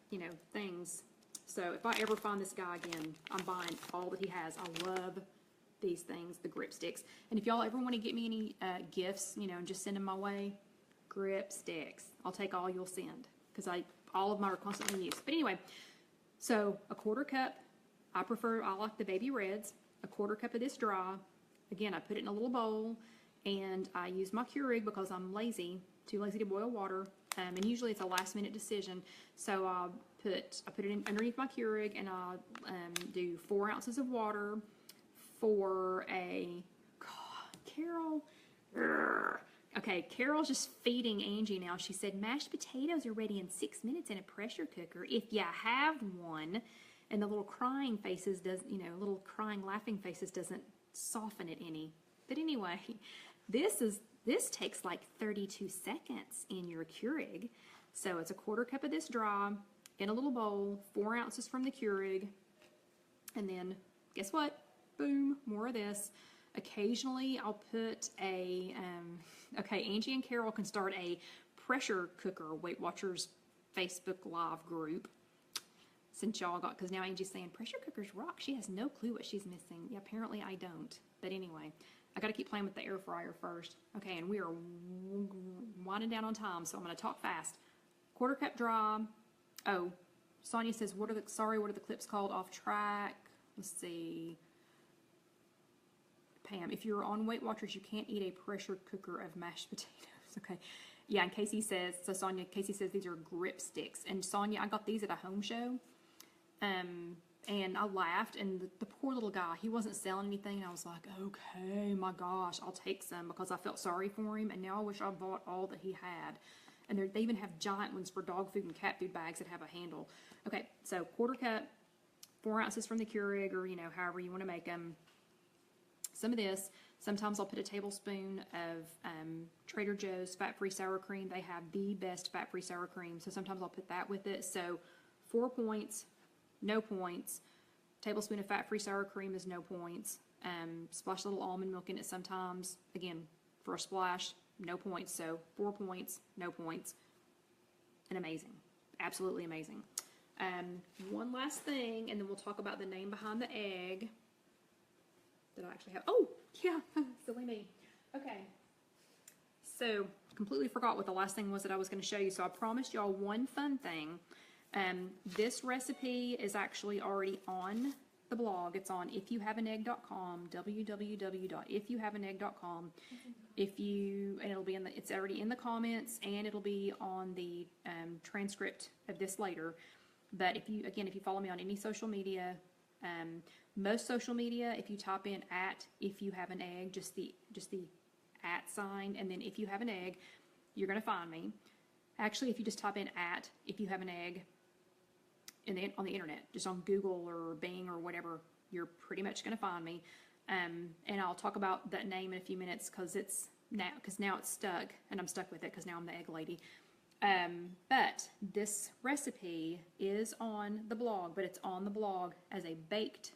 [SPEAKER 1] you know, things. So if I ever find this guy again, I'm buying all that he has. I love these things, the grip sticks. And if y'all ever want to get me any gifts, you know, and just send them my way, grip sticks. I'll take all you'll send, because all of mine are constantly used. But anyway, so a quarter cup. I like the Baby Reds. A quarter cup of this dry. Again, I put it in a little bowl, and I use my Keurig because I'm lazy, too lazy to boil water. And usually it's a last minute decision. So I put it in underneath my Keurig, and I do 4 ounces of water for Carol. Okay, Carol's just feeding Angie now. She said mashed potatoes are ready in 6 minutes in a pressure cooker if you have one. And the little crying faces little crying laughing faces doesn't soften it any. But anyway, this takes like 32 seconds in your Keurig. So it's a quarter cup of this dry in a little bowl, 4 ounces from the Keurig, and then guess what? Boom, more of this. Occasionally I'll put okay, Angie and Carol can start a pressure cooker Weight Watchers Facebook Live group. Since y'all got, because now Angie's saying pressure cookers rock. She has no clue what she's missing. Yeah, apparently I don't. But anyway, I got to keep playing with the air fryer first. Okay, and we are winding down on time, so I'm going to talk fast. Quarter cup dry. Oh, Sonia says, what are the clips called? Off track. Let's see. Pam, if you're on Weight Watchers, you can't eat a pressure cooker of mashed potatoes. Okay. Yeah, and Casey says, Casey says these are grip sticks. And Sonia, I got these at a home show. And I laughed, and the poor little guy, he wasn't selling anything, and I was like, okay, my gosh, I'll take some, because I felt sorry for him, and now I wish I bought all that he had. And they even have giant ones for dog food and cat food bags that have a handle. Okay, so quarter cup, 4 ounces from the Keurig, or, you know, however you want to make them. Some of this, sometimes I'll put a tablespoon of Trader Joe's fat-free sour cream. They have the best fat-free sour cream, so sometimes I'll put that with it. So 4 points, no points. Tablespoon of fat-free sour cream is no points. Splash a little almond milk in it sometimes. Again, for a splash, no points. So 4 points, no points. And amazing. Absolutely amazing. One last thing, and then we'll talk about the name behind the egg. That I actually have. Oh, yeah, silly me. Okay. So, completely forgot what the last thing was that I was going to show you. So I promised y'all one fun thing. This recipe is actually already on the blog. It's on IfYouHaveAnEgg.com, www.IfYouHaveAnEgg.com. And it'll be it's already in the comments, and it'll be on the transcript of this later. But if you follow me on any social media, most social media, if you type in @IfYouHaveAnEgg, just the @ sign, and then if you have an egg, you're going to find me. Actually, if you just type in @IfYouHaveAnEgg on the internet, just on Google or Bing or whatever, you're pretty much going to find me. And I'll talk about that name in a few minutes, because now it's stuck, and I'm stuck with it because now I'm the egg lady. But this recipe is on the blog, but it's on the blog as a baked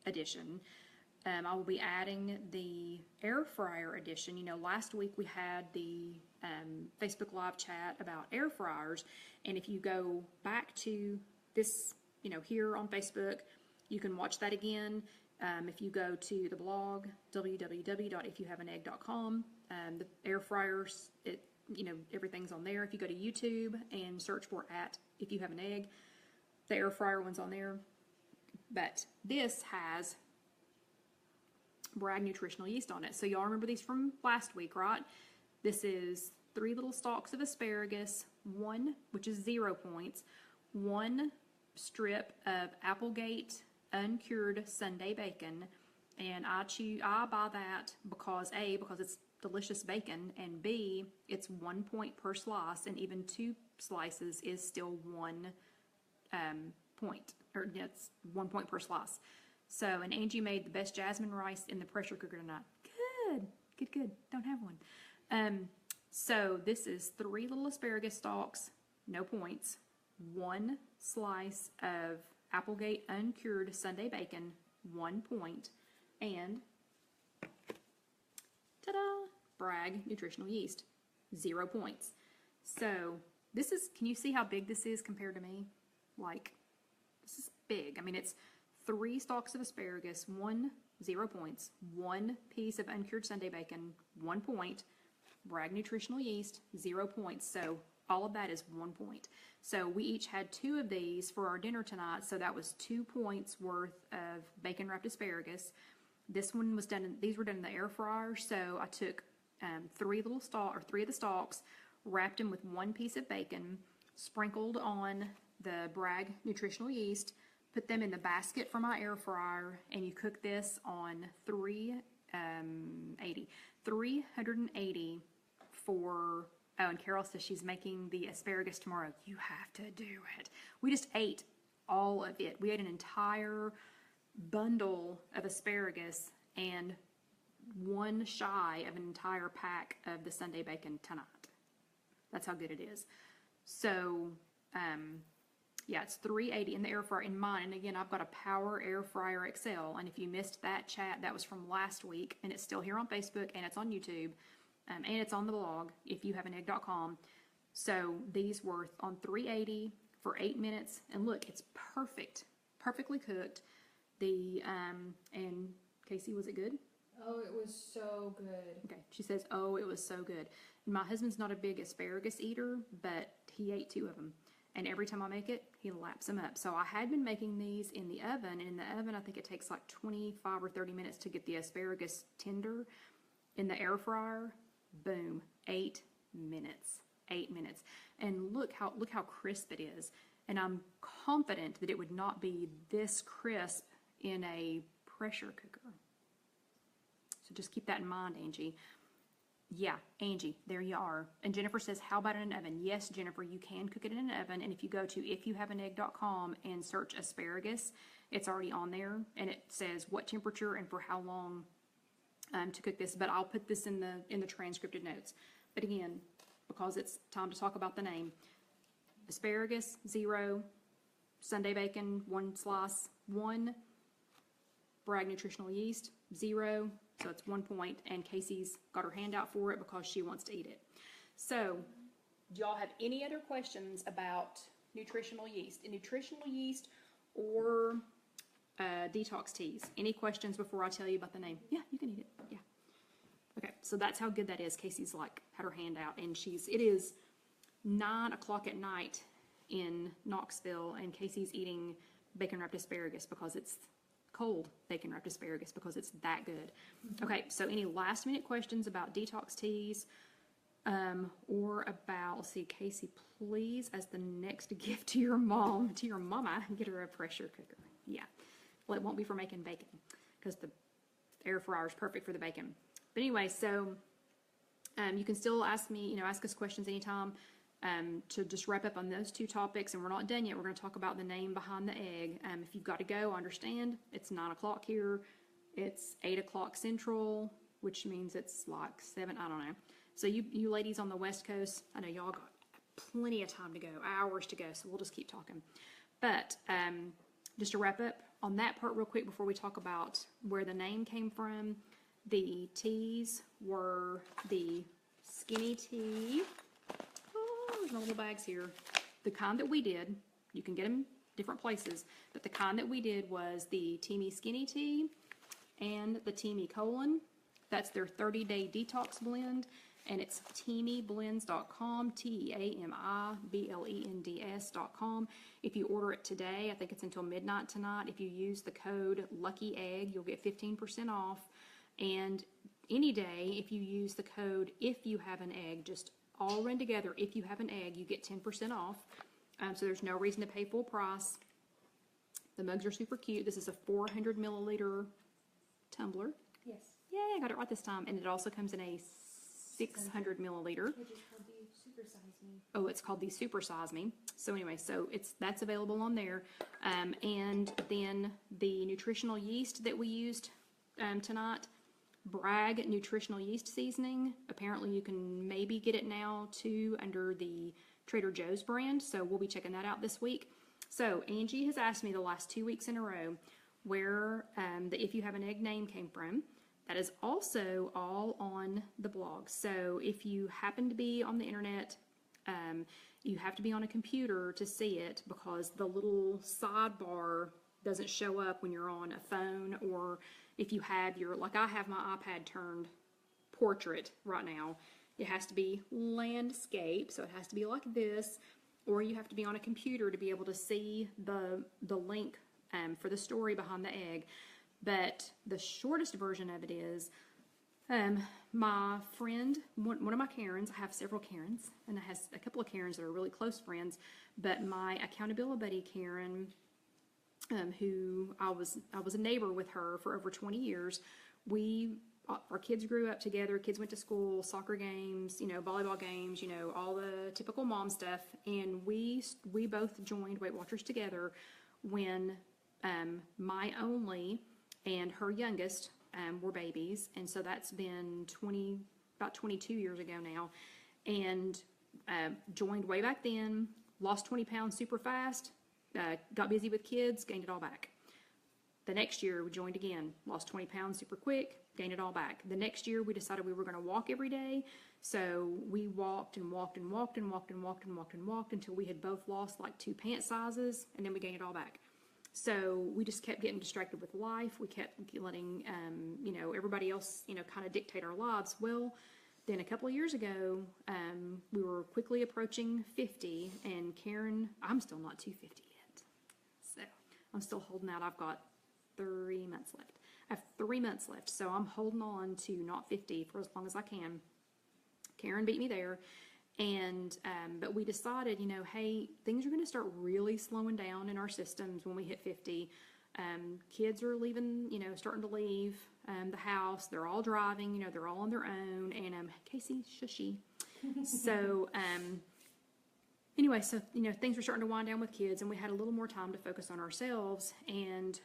[SPEAKER 1] edition. I will be adding the air fryer edition. You know, last week we had the Facebook Live chat about air fryers, and if you go back to this, you know, here on Facebook, you can watch that again. If you go to the blog, www.ifyouhaveanegg.com, the air fryers, everything's on there. If you go to YouTube and search for @IfYouHaveAnEgg, the air fryer one's on there. But this has Bragg Nutritional Yeast on it. So y'all remember these from last week, right? This is 3 little stalks of asparagus, 1, which is 0 points, 1 strip of Applegate uncured Sunday bacon, and I buy that because A, because it's delicious bacon, and B, it's 1 point per slice, and even 2 slices is still 1 point, or it's 1 point per slice. So, and Angie made the best jasmine rice in the pressure cooker tonight. Good. Don't have one. So this is 3 little asparagus stalks, no points, 1 slice of Applegate uncured Sunday bacon, 1 point, and ta-da, Bragg nutritional yeast, 0 points. So this is, can you see how big this is compared to me? Like, this is big. I mean, it's 3 stalks of asparagus, 0 points, 1 piece of uncured Sunday bacon, 1 point, Bragg nutritional yeast, 0 points. So all of that is 1 point. So we each had 2 of these for our dinner tonight. So that was 2 points worth of bacon wrapped asparagus. This one was done, these were done in the air fryer. So I took 3 of the stalks, wrapped them with 1 piece of bacon, sprinkled on the Bragg nutritional yeast, put them in the basket from my air fryer, and you cook this on 380 for, oh, and Carol says she's making the asparagus tomorrow. You have to do it. We just ate all of it. We ate an entire bundle of asparagus and 1 shy of an entire pack of the Sunday bacon tonight. That's how good it is. So, yeah, it's 380 in the air fryer in mine. And again, I've got a Power Air Fryer XL. And if you missed that chat, that was from last week. And it's still here on Facebook, and it's on YouTube, and it's on the blog, IfYouHaveAnEgg.com. So these were on 380 for 8 minutes. And look, it's perfect, perfectly cooked. And Casey, was it good?
[SPEAKER 2] Oh, it was so good.
[SPEAKER 1] Okay, she says, oh, it was so good. My husband's not a big asparagus eater, but he ate 2 of them. And every time I make it, he laps them up. So I had been making these in the oven. And in the oven, I think it takes like 25 or 30 minutes to get the asparagus tender. In the air fryer, boom, 8 minutes. 8 minutes. And look how crisp it is. And I'm confident that it would not be this crisp in a pressure cooker. So just keep that in mind, Angie. Yeah, Angie, there you are. And Jennifer says, how about in an oven? Yes, Jennifer, you can cook it in an oven. And if you go to IfYouHaveAnEgg.com and search asparagus, it's already on there. And it says what temperature and for how long to cook this. But I'll put this in the transcripted notes. But again, because it's time to talk about the name, asparagus, 0, Sunday bacon, 1 slice, 1, Bragg nutritional yeast, 0. So it's 1 point, and Casey's got her hand out for it because she wants to eat it. So, do y'all have any other questions about nutritional yeast? Nutritional yeast or detox teas? Any questions before I tell you about the name? Yeah, you can eat it. Yeah. Okay, so that's how good that is. Casey's like had her hand out, and it is 9 o'clock at night in Knoxville, and Casey's eating bacon wrapped asparagus because it's cold bacon wrapped asparagus because it's that good. Okay, so any last minute questions about detox teas or about, let's see, Casey, please, as the next gift to your mama, get her a pressure cooker. Yeah, well, it won't be for making bacon because the air fryer is perfect for the bacon. But anyway, so you can still ask me, ask us questions anytime. To just wrap up on those 2 topics, and we're not done yet. We're going to talk about the name behind the egg. If you've got to go, I understand. It's 9 o'clock here. It's 8 o'clock Central, which means it's like 7, I don't know. So you ladies on the West Coast, I know y'all got plenty of time to go, hours to go, so we'll just keep talking. But just to wrap up on that part real quick before we talk about where the name came from, the teas were the Skinny tea. There's my little bags here. The kind that we did, you can get them different places, but the kind that we did was the Teami Skinny tea and the Teami colon. That's their 30-day detox blend, and it's TeamiBlends.com, TeamiBlends.com. If you order it today, I think it's until midnight tonight. If you use the code LuckyEgg, you'll get 15% off. And any day, if you use the code IfYouHaveAnEgg, just all run together, if you have an egg, you get 10% off. So there's no reason to pay full price. The mugs are super cute. This is a 400 milliliter tumbler.
[SPEAKER 2] Yes.
[SPEAKER 1] Yay, I got it right this time. And it also comes in a 600 milliliter.
[SPEAKER 2] Which is called the Super Size Me.
[SPEAKER 1] Oh, it's called the Super Size Me. So anyway, that's available on there. And then the nutritional yeast that we used tonight, Bragg Nutritional Yeast Seasoning. Apparently you can maybe get it now too under the Trader Joe's brand, so we'll be checking that out this week. So Angie has asked me the last 2 weeks in a row where the If You Have an Egg name came from. That is also all on the blog. So if you happen to be on the internet, you have to be on a computer to see it because the little sidebar doesn't show up when you're on a phone, or if you have your, like I have my iPad turned portrait right now. It has to be landscape, so it has to be like this, or you have to be on a computer to be able to see the link for the story behind the egg. But the shortest version of it is my friend, one of my Karens, I have several Karens, and I have a couple of Karens that are really close friends, but my accountability buddy Karen, who I was a neighbor with her for over 20 years. Our kids grew up together, kids went to school, soccer games, volleyball games, all the typical mom stuff. And we both joined Weight Watchers together when my only and her youngest were babies. And so that's been about 22 years ago now. And joined way back then, lost 20 pounds super fast, got busy with kids, gained it all back. The next year we joined again, lost 20 pounds super quick, gained it all back. The next year we decided we were going to walk every day. So we walked and walked and walked and walked and walked and walked and walked until we had both lost like 2 pant sizes, and then we gained it all back. So we just kept getting distracted with life. We kept letting, everybody else, kind of dictate our lives. Well, then a couple of years ago, we were quickly approaching 50, and Karen, I'm still not 250 yet. So I'm still holding out. I've got 3 months left. I have 3 months left, so I'm holding on to not 50 for as long as I can. Karen beat me there, and but we decided, hey, things are going to start really slowing down in our systems when we hit 50. Kids are leaving, starting to leave the house. They're all driving, they're all on their own, and Casey, shushy. So anyway, so things were starting to wind down with kids, and we had a little more time to focus on ourselves. And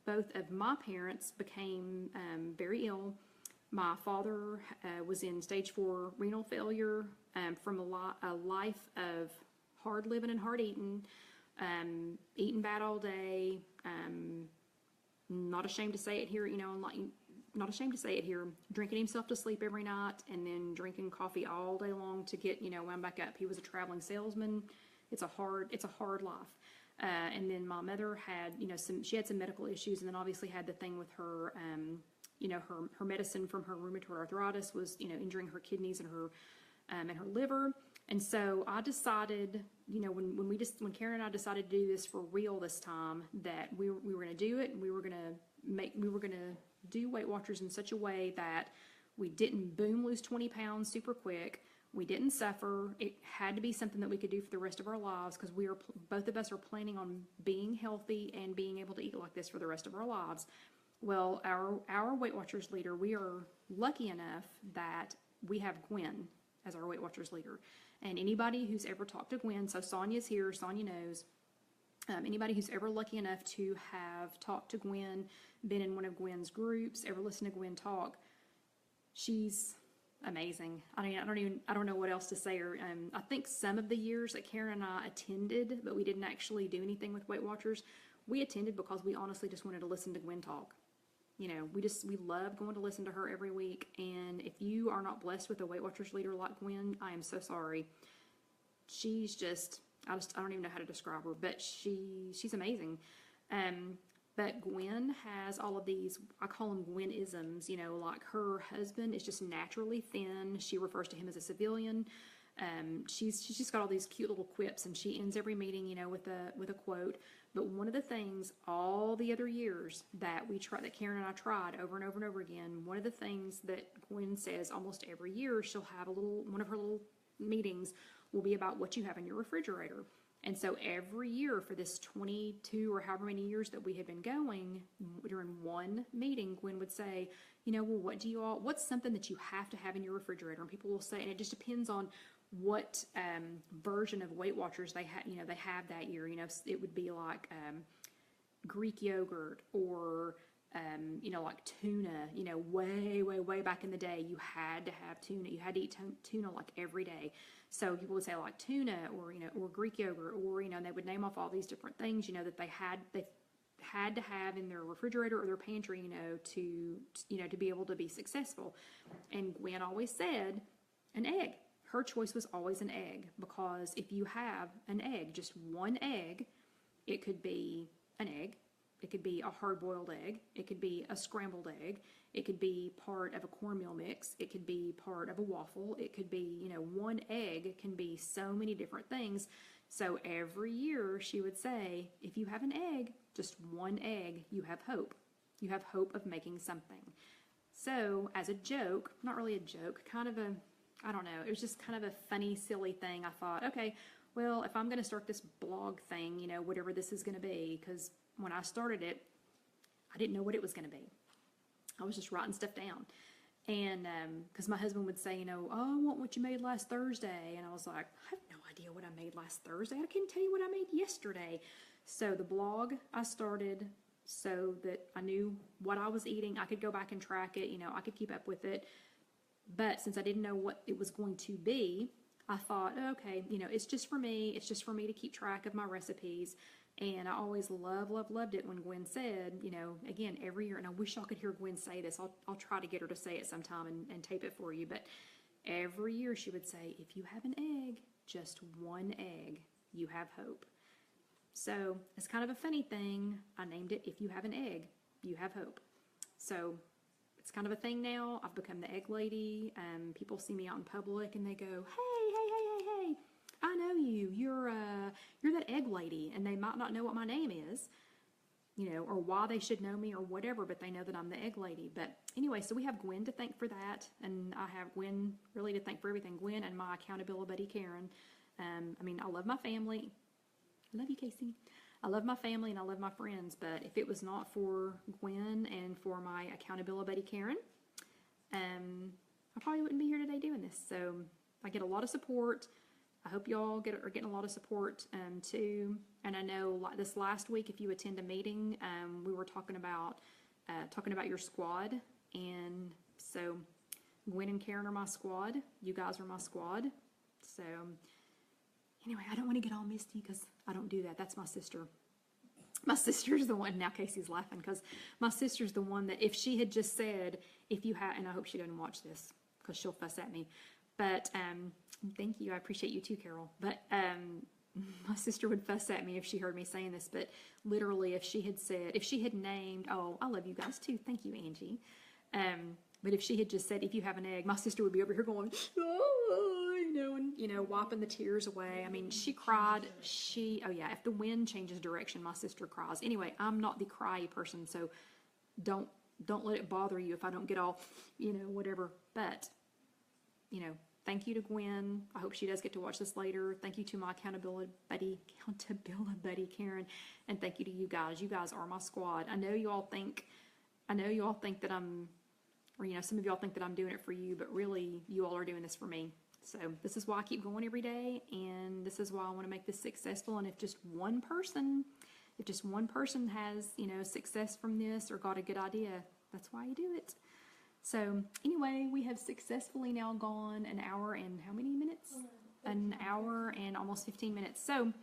[SPEAKER 1] both of my parents became very ill. My father was in stage 4 renal failure from a life of hard living and hard eating, eating bad all day. Not ashamed to say it here, not ashamed to say it here. Drinking himself to sleep every night, and then drinking coffee all day long to get wound back up. He was a traveling salesman. It's a hard life. And then my mother had she had some medical issues, and then obviously had the thing with her. Her medicine from her rheumatoid arthritis was, injuring her kidneys and her liver. And so I decided, when Karen and I decided to do this for real this time, that we were going to do it, and we were going to do Weight Watchers in such a way that we didn't lose 20 pounds super quick. We didn't suffer. It had to be something that we could do for the rest of our lives, because both of us are planning on being healthy and being able to eat like this for the rest of our lives. Well, our Weight Watchers leader, we are lucky enough that we have Gwen as our Weight Watchers leader. And anybody who's ever talked to Gwen, so Sonia's here, Sonia knows, anybody who's ever lucky enough to have talked to Gwen, been in one of Gwen's groups, ever listened to Gwen talk, she's amazing. I don't know what else to say. I think some of the years that Karen and I attended, but we didn't actually do anything with Weight Watchers, we attended because we honestly just wanted to listen to Gwen talk. We love going to listen to her every week. And if you are not blessed with a Weight Watchers leader like Gwen, I am so sorry. She's just, I don't even know how to describe her, but she's amazing. But Gwen has all of these, I call them Gwen-isms, like her husband is just naturally thin. She refers to him as a civilian. She's just got all these cute little quips, and she ends every meeting, with a quote. But one of the things all the other years that Karen and I tried over and over and over again, one of the things that Gwen says almost every year, she'll have one of her little meetings will be about what you have in your refrigerator. And so every year for this 22 or however many years that we had been going, during one meeting, Gwen would say, what's something that you have to have in your refrigerator? And people will say, and it just depends on what version of Weight Watchers they have that year. It would be like Greek yogurt, or you know, like tuna, you know, way back in the day, you had to have tuna. You had to eat tuna like every day. So people would say like tuna or, you know, or Greek yogurt, or, you know, and they would name off all these different things, you know, that they had to have in their refrigerator or their pantry, you know, to be able to be successful. And Gwen always said an egg. Her choice was always an egg, because if you have an egg, just one egg, it could be an egg, it could be a hard-boiled egg, it could be a scrambled egg, it could be part of a cornmeal mix, it could be part of a waffle, it could be, you know, one egg can be so many different things. So every year she would say, if you have an egg, just one egg, you have hope. You have hope of making something. So as a joke, not really a joke, kind of a, I don't know, it was just kind of a funny, silly thing. I thought, okay, well, if I'm going to start this blog thing, you know, whatever this is going to be, because when I started it, I didn't know what it was going to be. I was just writing stuff down. And because my husband would say, you know, oh, I want what you made last Thursday. And I was like, I have no idea what I made last Thursday. I can't tell you what I made yesterday. So the blog I started so that I knew what I was eating. I could go back and track it. You know, I could keep up with it. But since I didn't know what it was going to be, I thought, okay, you know, it's just for me. It's just for me to keep track of my recipes. And I always loved it when Gwen said, you know, again, every year, and I wish y'all could hear Gwen say this. I'll try to get her to say it sometime and tape it for you. But every year she would say, if you have an egg, just one egg, you have hope. So it's kind of a funny thing. I named it, if you have an egg, you have hope. So it's kind of a thing now. I've become the egg lady. People see me out in public and they go, hey, I know you. You're that egg lady. And they might not know what my name is, you know, or why they should know me or whatever, but they know that I'm the egg lady. But anyway, so we have Gwen to thank for that. And I have Gwen really to thank for everything. Gwen and my accountability buddy, Karen. I mean, I love my family. I love you, Casey. I love my family and I love my friends, but if it was not for Gwen and for my accountability buddy, Karen, I probably wouldn't be here today doing this. So I get a lot of support. I hope y'all are getting a lot of support too. And I know like this last week, if you attend a meeting, we were talking about your squad. And so Gwen and Karen are my squad. You guys are my squad. So anyway, I don't want to get all misty because I don't do that. That's my sister. My sister's the one, now Casey's laughing because my sister's the one that if she had just said, if you have, and I hope she doesn't watch this because she'll fuss at me. But thank you. I appreciate you too, Carol. But my sister would fuss at me if she heard me saying this. But literally, if she had named, oh, I love you guys too. Thank you, Angie. But if she had just said, if you have an egg, my sister would be over here going, oh, you know, wiping the tears away. I mean, she cried. Oh yeah, if the wind changes direction, my sister cries. Anyway, I'm not the cry person, so don't let it bother you if I don't get all, you know, whatever. But, you know, thank you to Gwen. I hope she does get to watch this later. Thank you to my accountability buddy, Karen. And thank you to you guys. You guys are my squad. I know you all think that I'm, or, you know, some of y'all think that I'm doing it for you, but really you all are doing this for me. So this is why I keep going every day. And this is why I want to make this successful. And if just one person has, you know, success from this or got a good idea, that's why you do it. So anyway, we have successfully now gone an hour and how many minutes? An hour and almost 15 minutes. So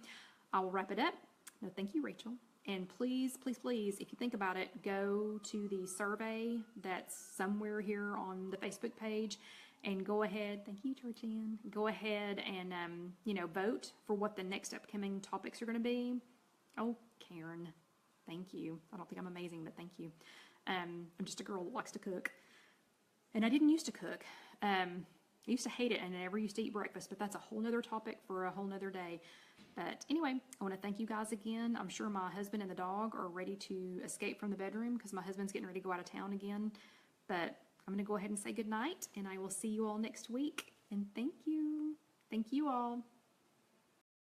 [SPEAKER 1] I will wrap it up. No, thank you, Rachel. And please, please, please, if you think about it, go to the survey that's somewhere here on the Facebook page and go ahead. Thank you, Georgianne. Go ahead and, you know, vote for what the next upcoming topics are going to be. Oh, Karen, thank you. I don't think I'm amazing, but thank you. I'm just a girl that likes to cook. And I didn't used to cook. I used to hate it and I never used to eat breakfast, but that's a whole nother topic for a whole nother day. But anyway, I want to thank you guys again. I'm sure my husband and the dog are ready to escape from the bedroom because my husband's getting ready to go out of town again. But I'm going to go ahead and say goodnight, and I will see you all next week. And thank you. Thank you all.